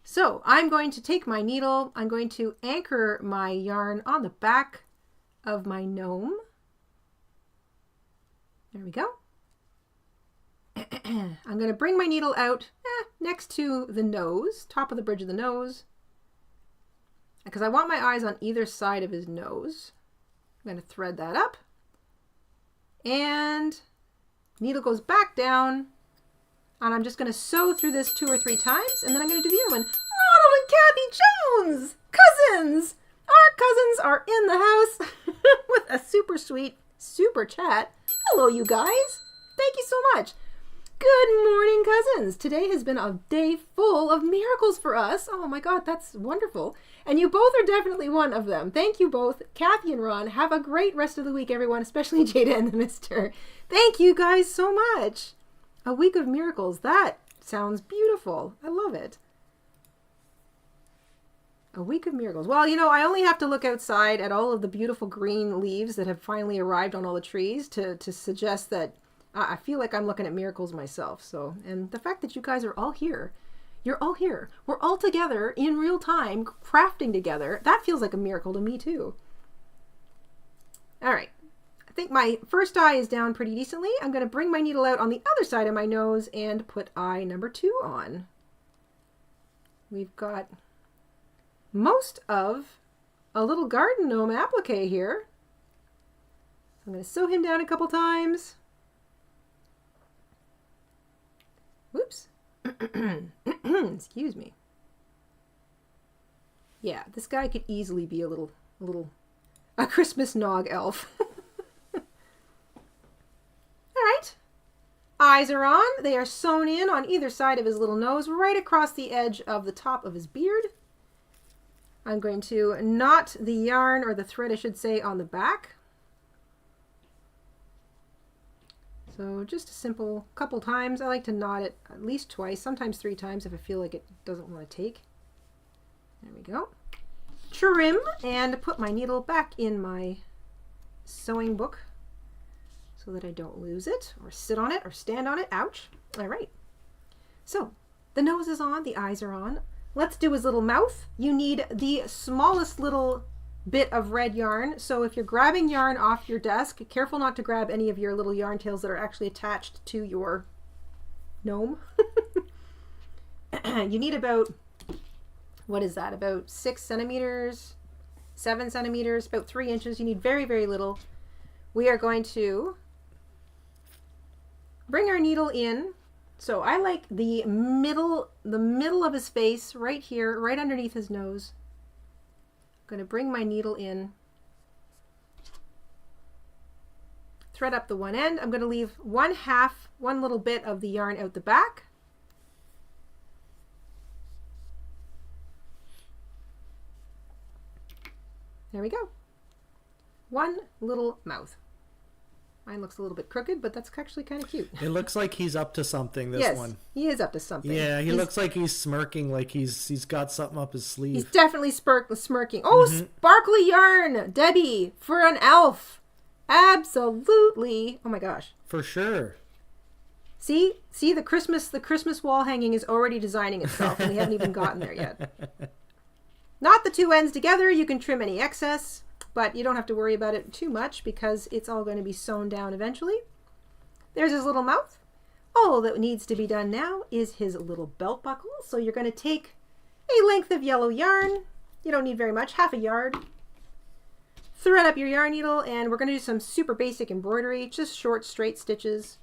So I'm going to take my needle. I'm going to anchor my yarn on the back of my gnome. There we go. I'm going to bring my needle out next to the nose, top of the bridge of the nose, because I want my eyes on either side of his nose. I'm going to thread that up, and needle goes back down, and I'm just going to sew through this 2 or 3 times, and then I'm going to do the other one. Ronald and Kathy Jones, cousins! Our cousins are in the house with a super sweet super chat. Hello, you guys. Thank you so much. Good morning, cousins. Today has been a day full of miracles for us. Oh my God, that's wonderful. And you both are definitely one of them. Thank you both, Kathy and Ron. Have a great rest of the week, everyone, especially Jayda and the Mister. Thank you guys so much. A week of miracles. That sounds beautiful. I love it. A week of miracles. Well, you know, I only have to look outside at all of the beautiful green leaves that have finally arrived on all the trees to suggest that I feel like I'm looking at miracles myself. So, and the fact that you guys are all here, you're all here. We're all together in real time, crafting together. That feels like a miracle to me too. All right. I think my first eye is down pretty decently. I'm going to bring my needle out on the other side of my nose and put eye number 2 on. We've got most of a little garden gnome applique here. I'm going to sew him down a couple times. Whoops. Excuse me. Yeah, this guy could easily be a Christmas nog elf. All right. Eyes are on. They are sewn in on either side of his little nose, right across the edge of the top of his beard. I'm going to knot the yarn, or the thread I should say, on the back. So just a simple couple times. I like to knot it at least twice, sometimes 3 times if I feel like it doesn't want to take. There we go. Trim, and put my needle back in my sewing book so that I don't lose it or sit on it or stand on it. Ouch. All right. So the nose is on, the eyes are on. Let's do his little mouth. You need the smallest little bit of red yarn. So if you're grabbing yarn off your desk, careful not to grab any of your little yarn tails that are actually attached to your gnome. You need about, what is that? About 6 centimeters, 7 centimeters, about 3 inches. You need very, very little. We are going to bring our needle in. So I like the middle of his face, right here, right underneath his nose. I'm going to bring my needle in, thread up the one end. I'm going to leave one little bit of the yarn out the back. There we go. One little mouth. Mine looks a little bit crooked, but that's actually kind of cute. It looks like he's up to something, this yes, one. He is up to something. Yeah, he looks like he's smirking, like he's got something up his sleeve. He's definitely smirking. Oh, sparkly yarn, Debbie, for an elf. Absolutely. Oh my gosh. For sure. See the Christmas wall hanging is already designing itself, and we haven't even gotten there yet. Not the two ends together. You can trim any excess, but you don't have to worry about it too much because it's all going to be sewn down eventually. There's his little mouth. All that needs to be done now is his little belt buckle. So you're going to take a length of yellow yarn. You don't need very much, half a yard. Thread up your yarn needle, and we're going to do some super basic embroidery, just short straight stitches.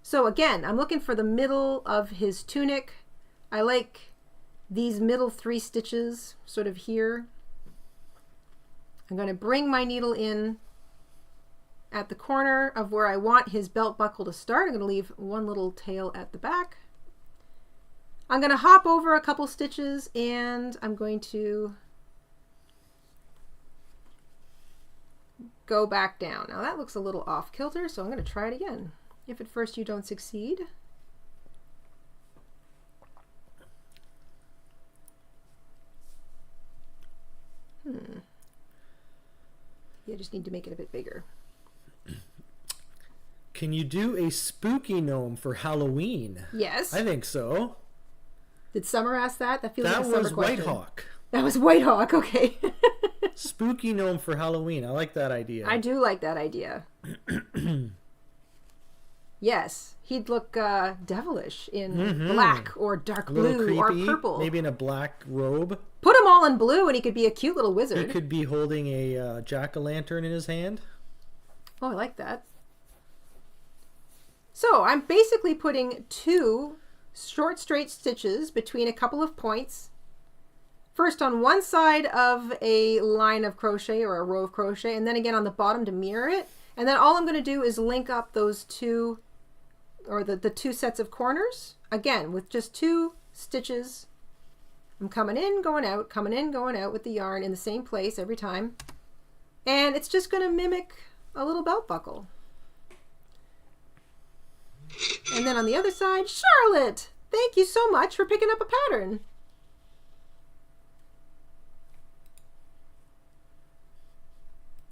So again, I'm looking for the middle of his tunic. I like these middle 3 stitches sort of here. I'm going to bring my needle in at the corner of where I want his belt buckle to start. I'm going to leave one little tail at the back. I'm going to hop over a couple stitches, and I'm going to go back down. Now that looks a little off kilter, so I'm going to try it again. If at first you don't succeed, you just need to make it a bit bigger. Can you do a spooky gnome for Halloween? Yes. I think so. Did Summer ask that? That feels That like a Summer was question. White Hawk. That was White Hawk, okay. Spooky gnome for Halloween. I like that idea. I do like that idea. Yes, he'd look devilish in black or dark blue or purple. Maybe in a black robe. Put him all in blue and he could be a cute little wizard. He could be holding a jack-o'-lantern in his hand. Oh, I like that. So I'm basically putting 2 short straight stitches between a couple of points. First on one side of a line of crochet or a row of crochet, and then again on the bottom to mirror it. And then all I'm going to do is link up those 2, or the 2 sets of corners, again with just 2 stitches. I'm coming in, going out, coming in, going out with the yarn in the same place every time. And it's just going to mimic a little belt buckle. And then on the other side, Charlotte, thank you so much for picking up a pattern.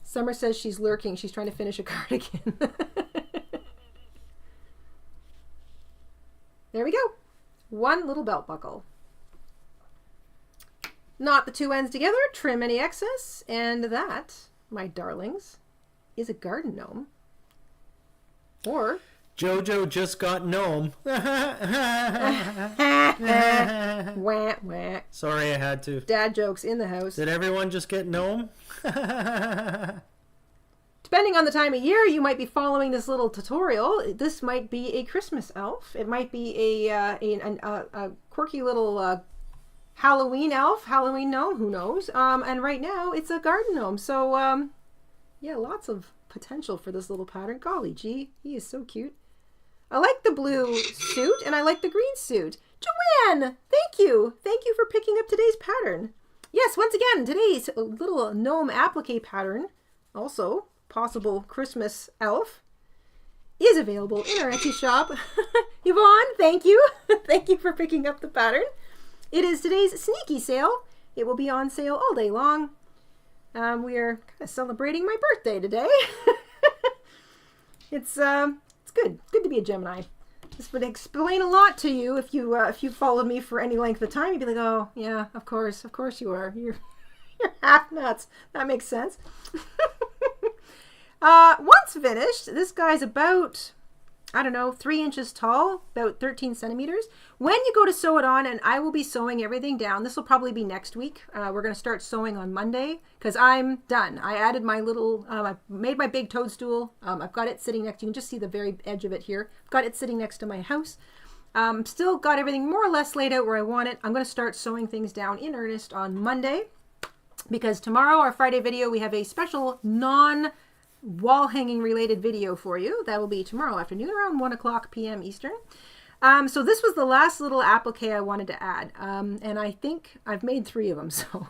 Summer says she's lurking. She's trying to finish a cardigan. There we go. One little belt buckle. Knot the 2 ends together, trim any excess, and that, my darlings, is a garden gnome. Or Jojo just got gnome. wah, wah. Sorry, I had to. Dad jokes in the house. Did everyone just get gnome? Depending on the time of year, you might be following this little tutorial. This might be a Christmas elf. It might be a quirky little Halloween elf, Halloween gnome, who knows? And right now, it's a garden gnome. So, yeah, lots of potential for this little pattern. Golly gee, he is so cute. I like the blue suit, and I like the green suit. Joanne, thank you. Thank you for picking up today's pattern. Yes, once again, today's little gnome applique pattern, also possible Christmas elf, is available in our Etsy shop. Yvonne, thank you. Thank you for picking up the pattern. It is today's sneaky sale. It will be on sale all day long. We are kind of celebrating my birthday today. It's good. Good to be a Gemini. This would explain a lot to you if you followed me for any length of time. You'd be like, oh yeah, of course you are. You're half nuts. That makes sense. Once finished, this guy's about, I don't know, 3 inches tall, about 13 centimeters. When you go to sew it on, and I will be sewing everything down, this will probably be next week. We're going to start sewing on Monday because I'm done. I added my little, I made my big toadstool. I've got it sitting next, you can just see the very edge of it here. I've got it sitting next to my house. Still got everything more or less laid out where I want it. I'm going to start sewing things down in earnest on Monday because tomorrow, our Friday video, we have a special wall hanging related video for you. That will be tomorrow afternoon around 1:00 p.m. Eastern. So this was the last little applique I wanted to add. And I think I've made 3 of them. So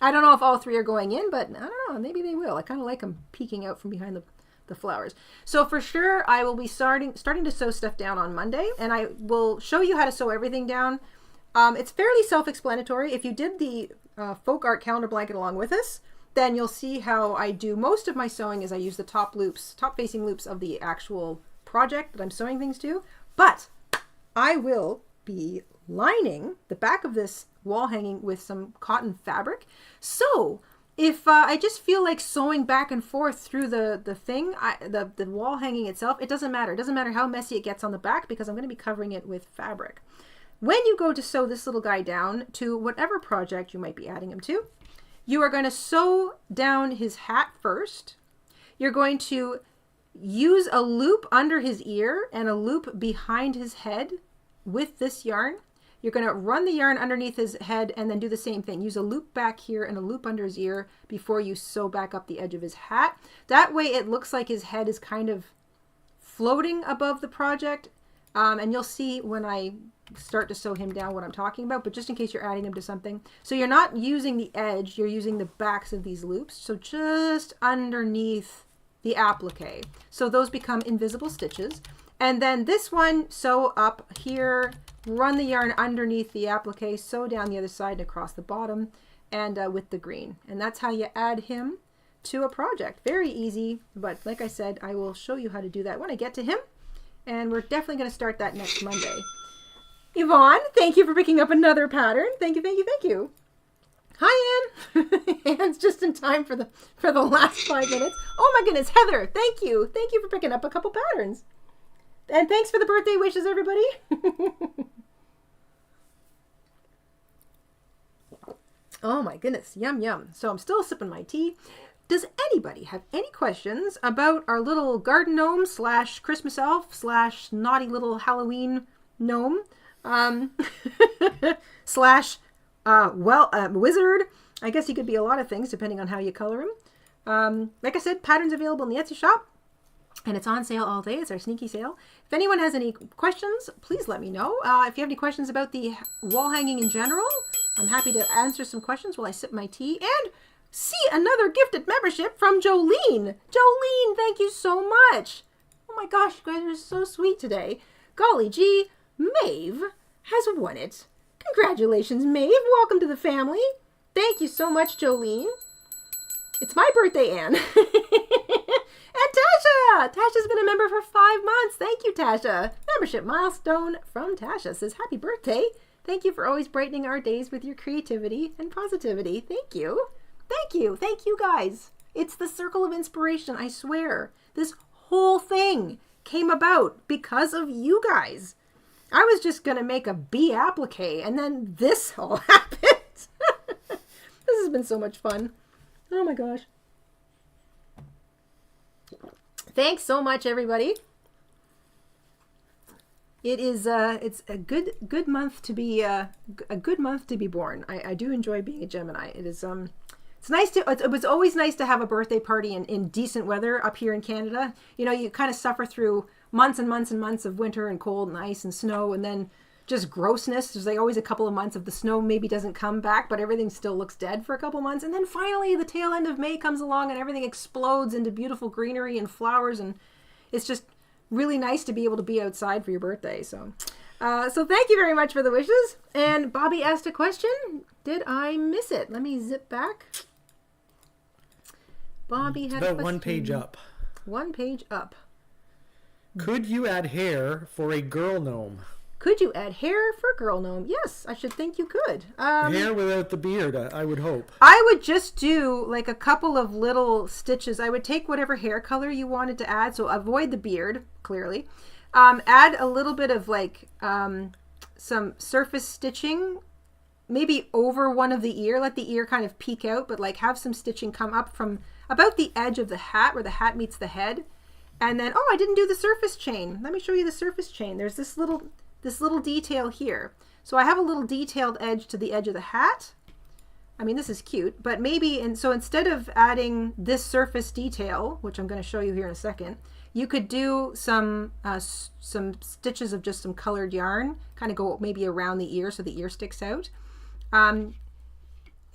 I don't know if all 3 are going in, but I don't know. Maybe they will. I kind of like them peeking out from behind the flowers. So for sure, I will be starting to sew stuff down on Monday, and I will show you how to sew everything down. It's fairly self-explanatory. If you did the folk art calendar blanket along with us, then you'll see how I do most of my sewing is I use the top facing loops of the actual project that I'm sewing things to. But I will be lining the back of this wall hanging with some cotton fabric. So if I just feel like sewing back and forth through the wall hanging itself, it doesn't matter. It doesn't matter how messy it gets on the back because I'm going to be covering it with fabric. When you go to sew this little guy down to whatever project you might be adding him to, you are going to sew down his hat first. You're going to use a loop under his ear and a loop behind his head with this yarn. You're going to run the yarn underneath his head and then do the same thing. Use a loop back here and a loop under his ear before you sew back up the edge of his hat. That way it looks like his head is kind of floating above the project. And you'll see when I start to sew him down what I'm talking about, but just in case you're adding him to something. So you're not using the edge, you're using the backs of these loops. So just underneath the applique. So those become invisible stitches. And then this one, sew up here, run the yarn underneath the applique, sew down the other side and across the bottom and with the green. And that's how you add him to a project. Very easy, but like I said, I will show you how to do that when I get to him. And we're definitely going to start that next Monday. Yvonne, thank you for picking up another pattern. Thank you, thank you, thank you. Hi, Anne. Anne's just in time for the last 5 minutes. Oh my goodness, Heather, thank you. Thank you for picking up a couple patterns. And thanks for the birthday wishes, everybody. Oh my goodness, yum, yum. So I'm still sipping my tea. Does anybody have any questions about our little garden gnome / Christmas elf / naughty little Halloween gnome / wizard? I guess he could be a lot of things depending on how you color him. Like I said, patterns available in the Etsy shop. And it's on sale all day. It's our sneaky sale. If anyone has any questions, please let me know. If you have any questions about the wall hanging in general, I'm happy to answer some questions while I sip my tea. And see another gifted membership from Jolene. Jolene, thank you so much. Oh my gosh, you guys are so sweet today. Golly gee, Maeve has won it. Congratulations, Maeve. Welcome to the family. Thank you so much, Jolene. It's my birthday, Anne. And Tasha! Tasha's been a member for 5 months. Thank you, Tasha. Membership milestone from Tasha says, happy birthday. Thank you for always brightening our days with your creativity and positivity. Thank you. Thank you. Thank you, guys. It's the circle of inspiration, I swear. This whole thing came about because of you guys. I was just going to make a bee applique, and then this all happened. This has been so much fun. Oh my gosh. Thanks so much, everybody. It is it's a good month to be a good month to be born. I do enjoy being a Gemini. It is it's nice to it was always nice to have a birthday party in decent weather up here in Canada. You know, you kind of suffer through months and months and months of winter and cold and ice and snow, and then just grossness. There's like always a couple of months of the snow maybe doesn't come back, but everything still looks dead for a couple months. And then finally the tail end of May comes along and everything explodes into beautiful greenery and flowers. And it's just really nice to be able to be outside for your birthday. So thank you very much for the wishes. And Bobby asked a question. Did I miss it? Let me zip back. Bobby had a question. About 1 page up. 1 page up. Could you add hair for a girl gnome? Could you add hair for girl gnome? Yes, I should think you could. Hair without the beard, I would hope. I would just do like a couple of little stitches. I would take whatever hair color you wanted to add, so avoid the beard, clearly. Add a little bit of like some surface stitching, maybe over one of the ear. Let the ear kind of peek out, but like have some stitching come up from about the edge of the hat where the hat meets the head. And then, oh, I didn't do the surface chain. Let me show you the surface chain. There's this little detail here. So I have a little detailed edge to the edge of the hat. I mean, this is cute, but maybe, and so instead of adding this surface detail, which I'm going to show you here in a second, you could do some stitches of just some colored yarn, kind of go maybe around the ear so the ear sticks out. I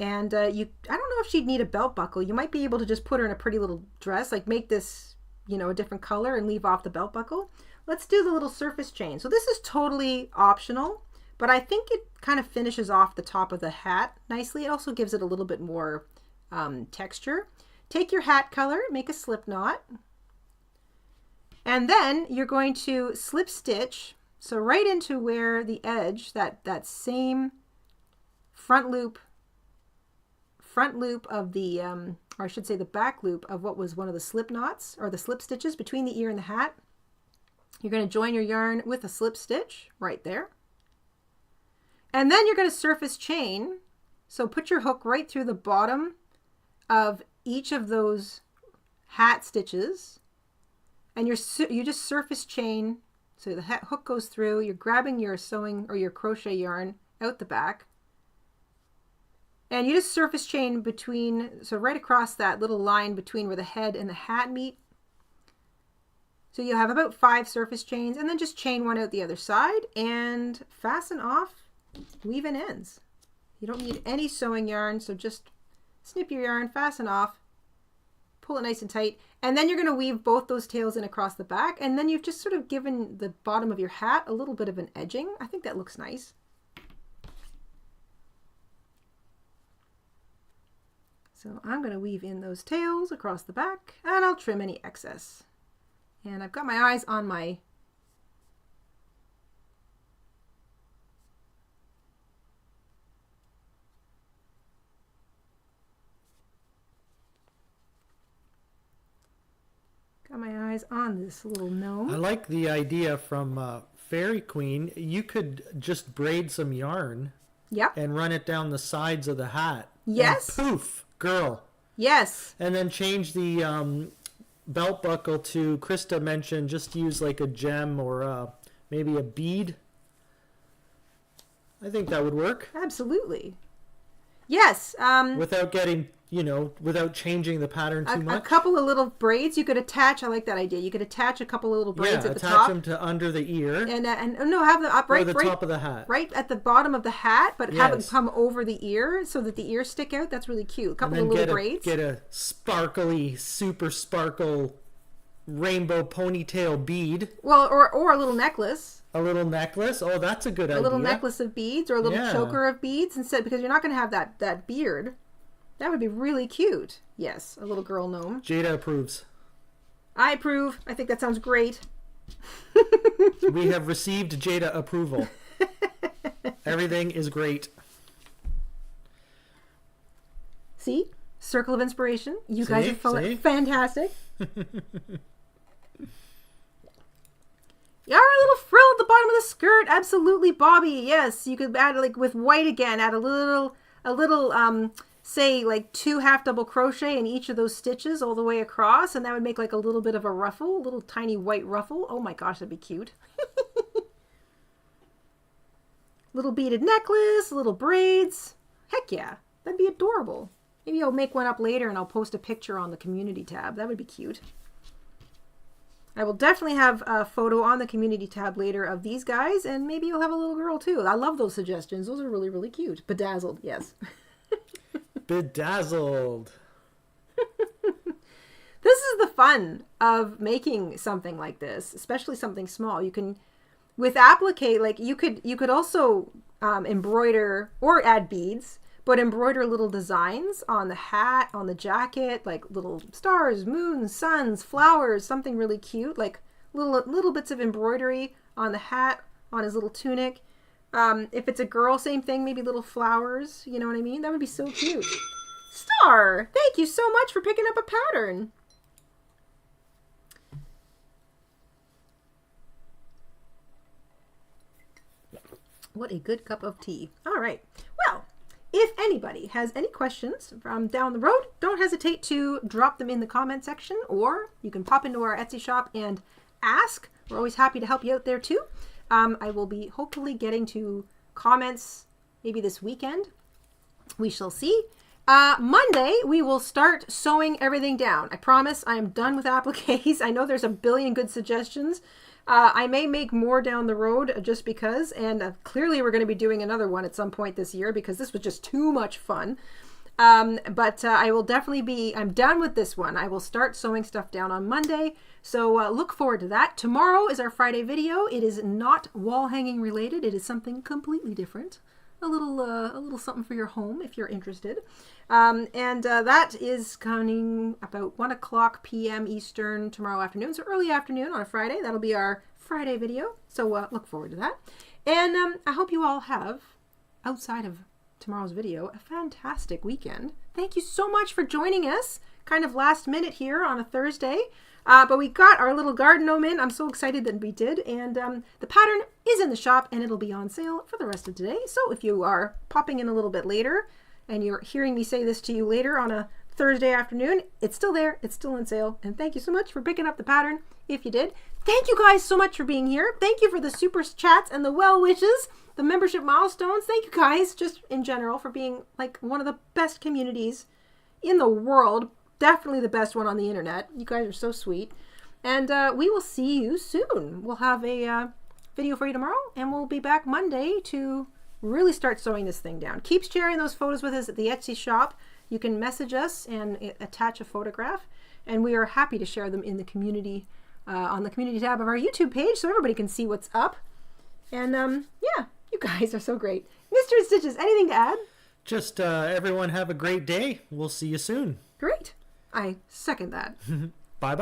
don't know if she'd need a belt buckle. You might be able to just put her in a pretty little dress, like make this, you know, a different color and leave off the belt buckle. Let's do the little surface chain. So this is totally optional, but I think it kind of finishes off the top of the hat nicely. It also gives it a little bit more texture. Take your hat color, make a slip knot, and then you're going to slip stitch. So right into where the edge, that same front loop of the, or I should say the back loop of what was one of the slip knots or the slip stitches between the ear and the hat. You're going to join your yarn with a slip stitch right there. And then you're going to surface chain. So put your hook right through the bottom of each of those hat stitches. And you just surface chain. So the hook goes through. You're grabbing your sewing or your crochet yarn out the back. And you just surface chain between, so right across that little line between where the head and the hat meet. So you have about 5 surface chains, and then just chain one out the other side and fasten off weave-in ends. You don't need any sewing yarn, so just snip your yarn, fasten off, pull it nice and tight, and then you're going to weave both those tails in across the back, and then you've just sort of given the bottom of your hat a little bit of an edging. I think that looks nice. So I'm going to weave in those tails across the back, and I'll trim any excess. And I've got my eyes on my this little gnome. I like the idea from Fairy Queen. You could just braid some yarn. Yep. And run it down the sides of the hat. Yes. And poof, girl. Yes. And then change the belt buckle to, Krista mentioned, just use like a gem or maybe a bead. I think that would work. Absolutely. Yes. Without getting, without changing the pattern too much. A couple of little braids you could attach. I like that idea. You could attach a couple of little braids at the top. Attach them to under the ear. And no, have them up right, or the top of the hat. Right at the bottom of the hat, but have it come over the ear so that the ears stick out. That's really cute. A couple of little braids. Get a sparkly, super sparkle rainbow ponytail bead. Well, or a little necklace. A little necklace? Oh, that's a good idea. A little necklace of beads or a little choker of beads instead, because you're not going to have that beard. That would be really cute. Yes, a little girl gnome. Jayda approves. I approve. I think that sounds great. We have received Jayda approval. Everything is great. See? Circle of inspiration. You guys are fantastic. Yeah, a little frill at the bottom of the skirt. Absolutely, Bobby. Yes, you could add like with white again. Add a little say like 2 half double crochet in each of those stitches all the way across, and that would make like a little bit of a ruffle, a little tiny white ruffle. Oh my gosh, that'd be cute. Little beaded necklace, little braids. Heck yeah, that'd be adorable. Maybe I'll make one up later and I'll post a picture on the community tab. That would be cute. I will definitely have a photo on the community tab later of these guys, and maybe you'll have a little girl too. I love those suggestions. Those are really, really cute. Bedazzled, yes. Bedazzled. This is the fun of making something like this, especially something small. You can, with applique, like you could also embroider or add beads, but embroider little designs on the hat, on the jacket, like little stars, moons, suns, flowers, something really cute, like little bits of embroidery on the hat, on his little tunic. If it's a girl, same thing, maybe little flowers, you know what I mean? That would be so cute. Star, thank you so much for picking up a pattern. What a good cup of tea. All right. Well, if anybody has any questions from down the road, don't hesitate to drop them in the comment section, or you can pop into our Etsy shop and ask. We're always happy to help you out there too. I will be hopefully getting to comments maybe this weekend. We shall see. Monday, we will start sewing everything down. I promise I am done with appliques. I know there's a billion good suggestions. I may make more down the road just because, and clearly we're going to be doing another one at some point this year because this was just too much fun. But I will definitely be, I'm done with this one. I will start sewing stuff down on Monday. So look forward to that. Tomorrow is our Friday video. It is not wall hanging related. It is something completely different. A little something for your home if you're interested. That is coming about 1 o'clock p.m. Eastern tomorrow afternoon. So early afternoon on a Friday. That'll be our Friday video. So look forward to that. And I hope you all have, outside of tomorrow's video, a fantastic weekend. Thank you so much for joining us. Kind of last minute here on a Thursday. But we got our little garden gnome in. I'm so excited that we did. And the pattern is in the shop and it'll be on sale for the rest of today. So if you are popping in a little bit later and you're hearing me say this to you later on a Thursday afternoon, it's still there. It's still on sale. And thank you so much for picking up the pattern if you did. Thank you guys so much for being here. Thank you for the super chats and the well wishes, the membership milestones. Thank you guys just in general for being like one of the best communities in the world. Definitely the best one on the internet. You guys are so sweet. And we will see you soon. We'll have a video for you tomorrow, and we'll be back Monday to really start sewing this thing down. Keep sharing those photos with us at the Etsy shop. You can message us and attach a photograph, and we are happy to share them in the community, on the community tab of our YouTube page, so everybody can see what's up. And yeah, you guys are so great. Mr. InStitches, anything to add? Just everyone have a great day. We'll see you soon. Great. I second that. Bye-bye.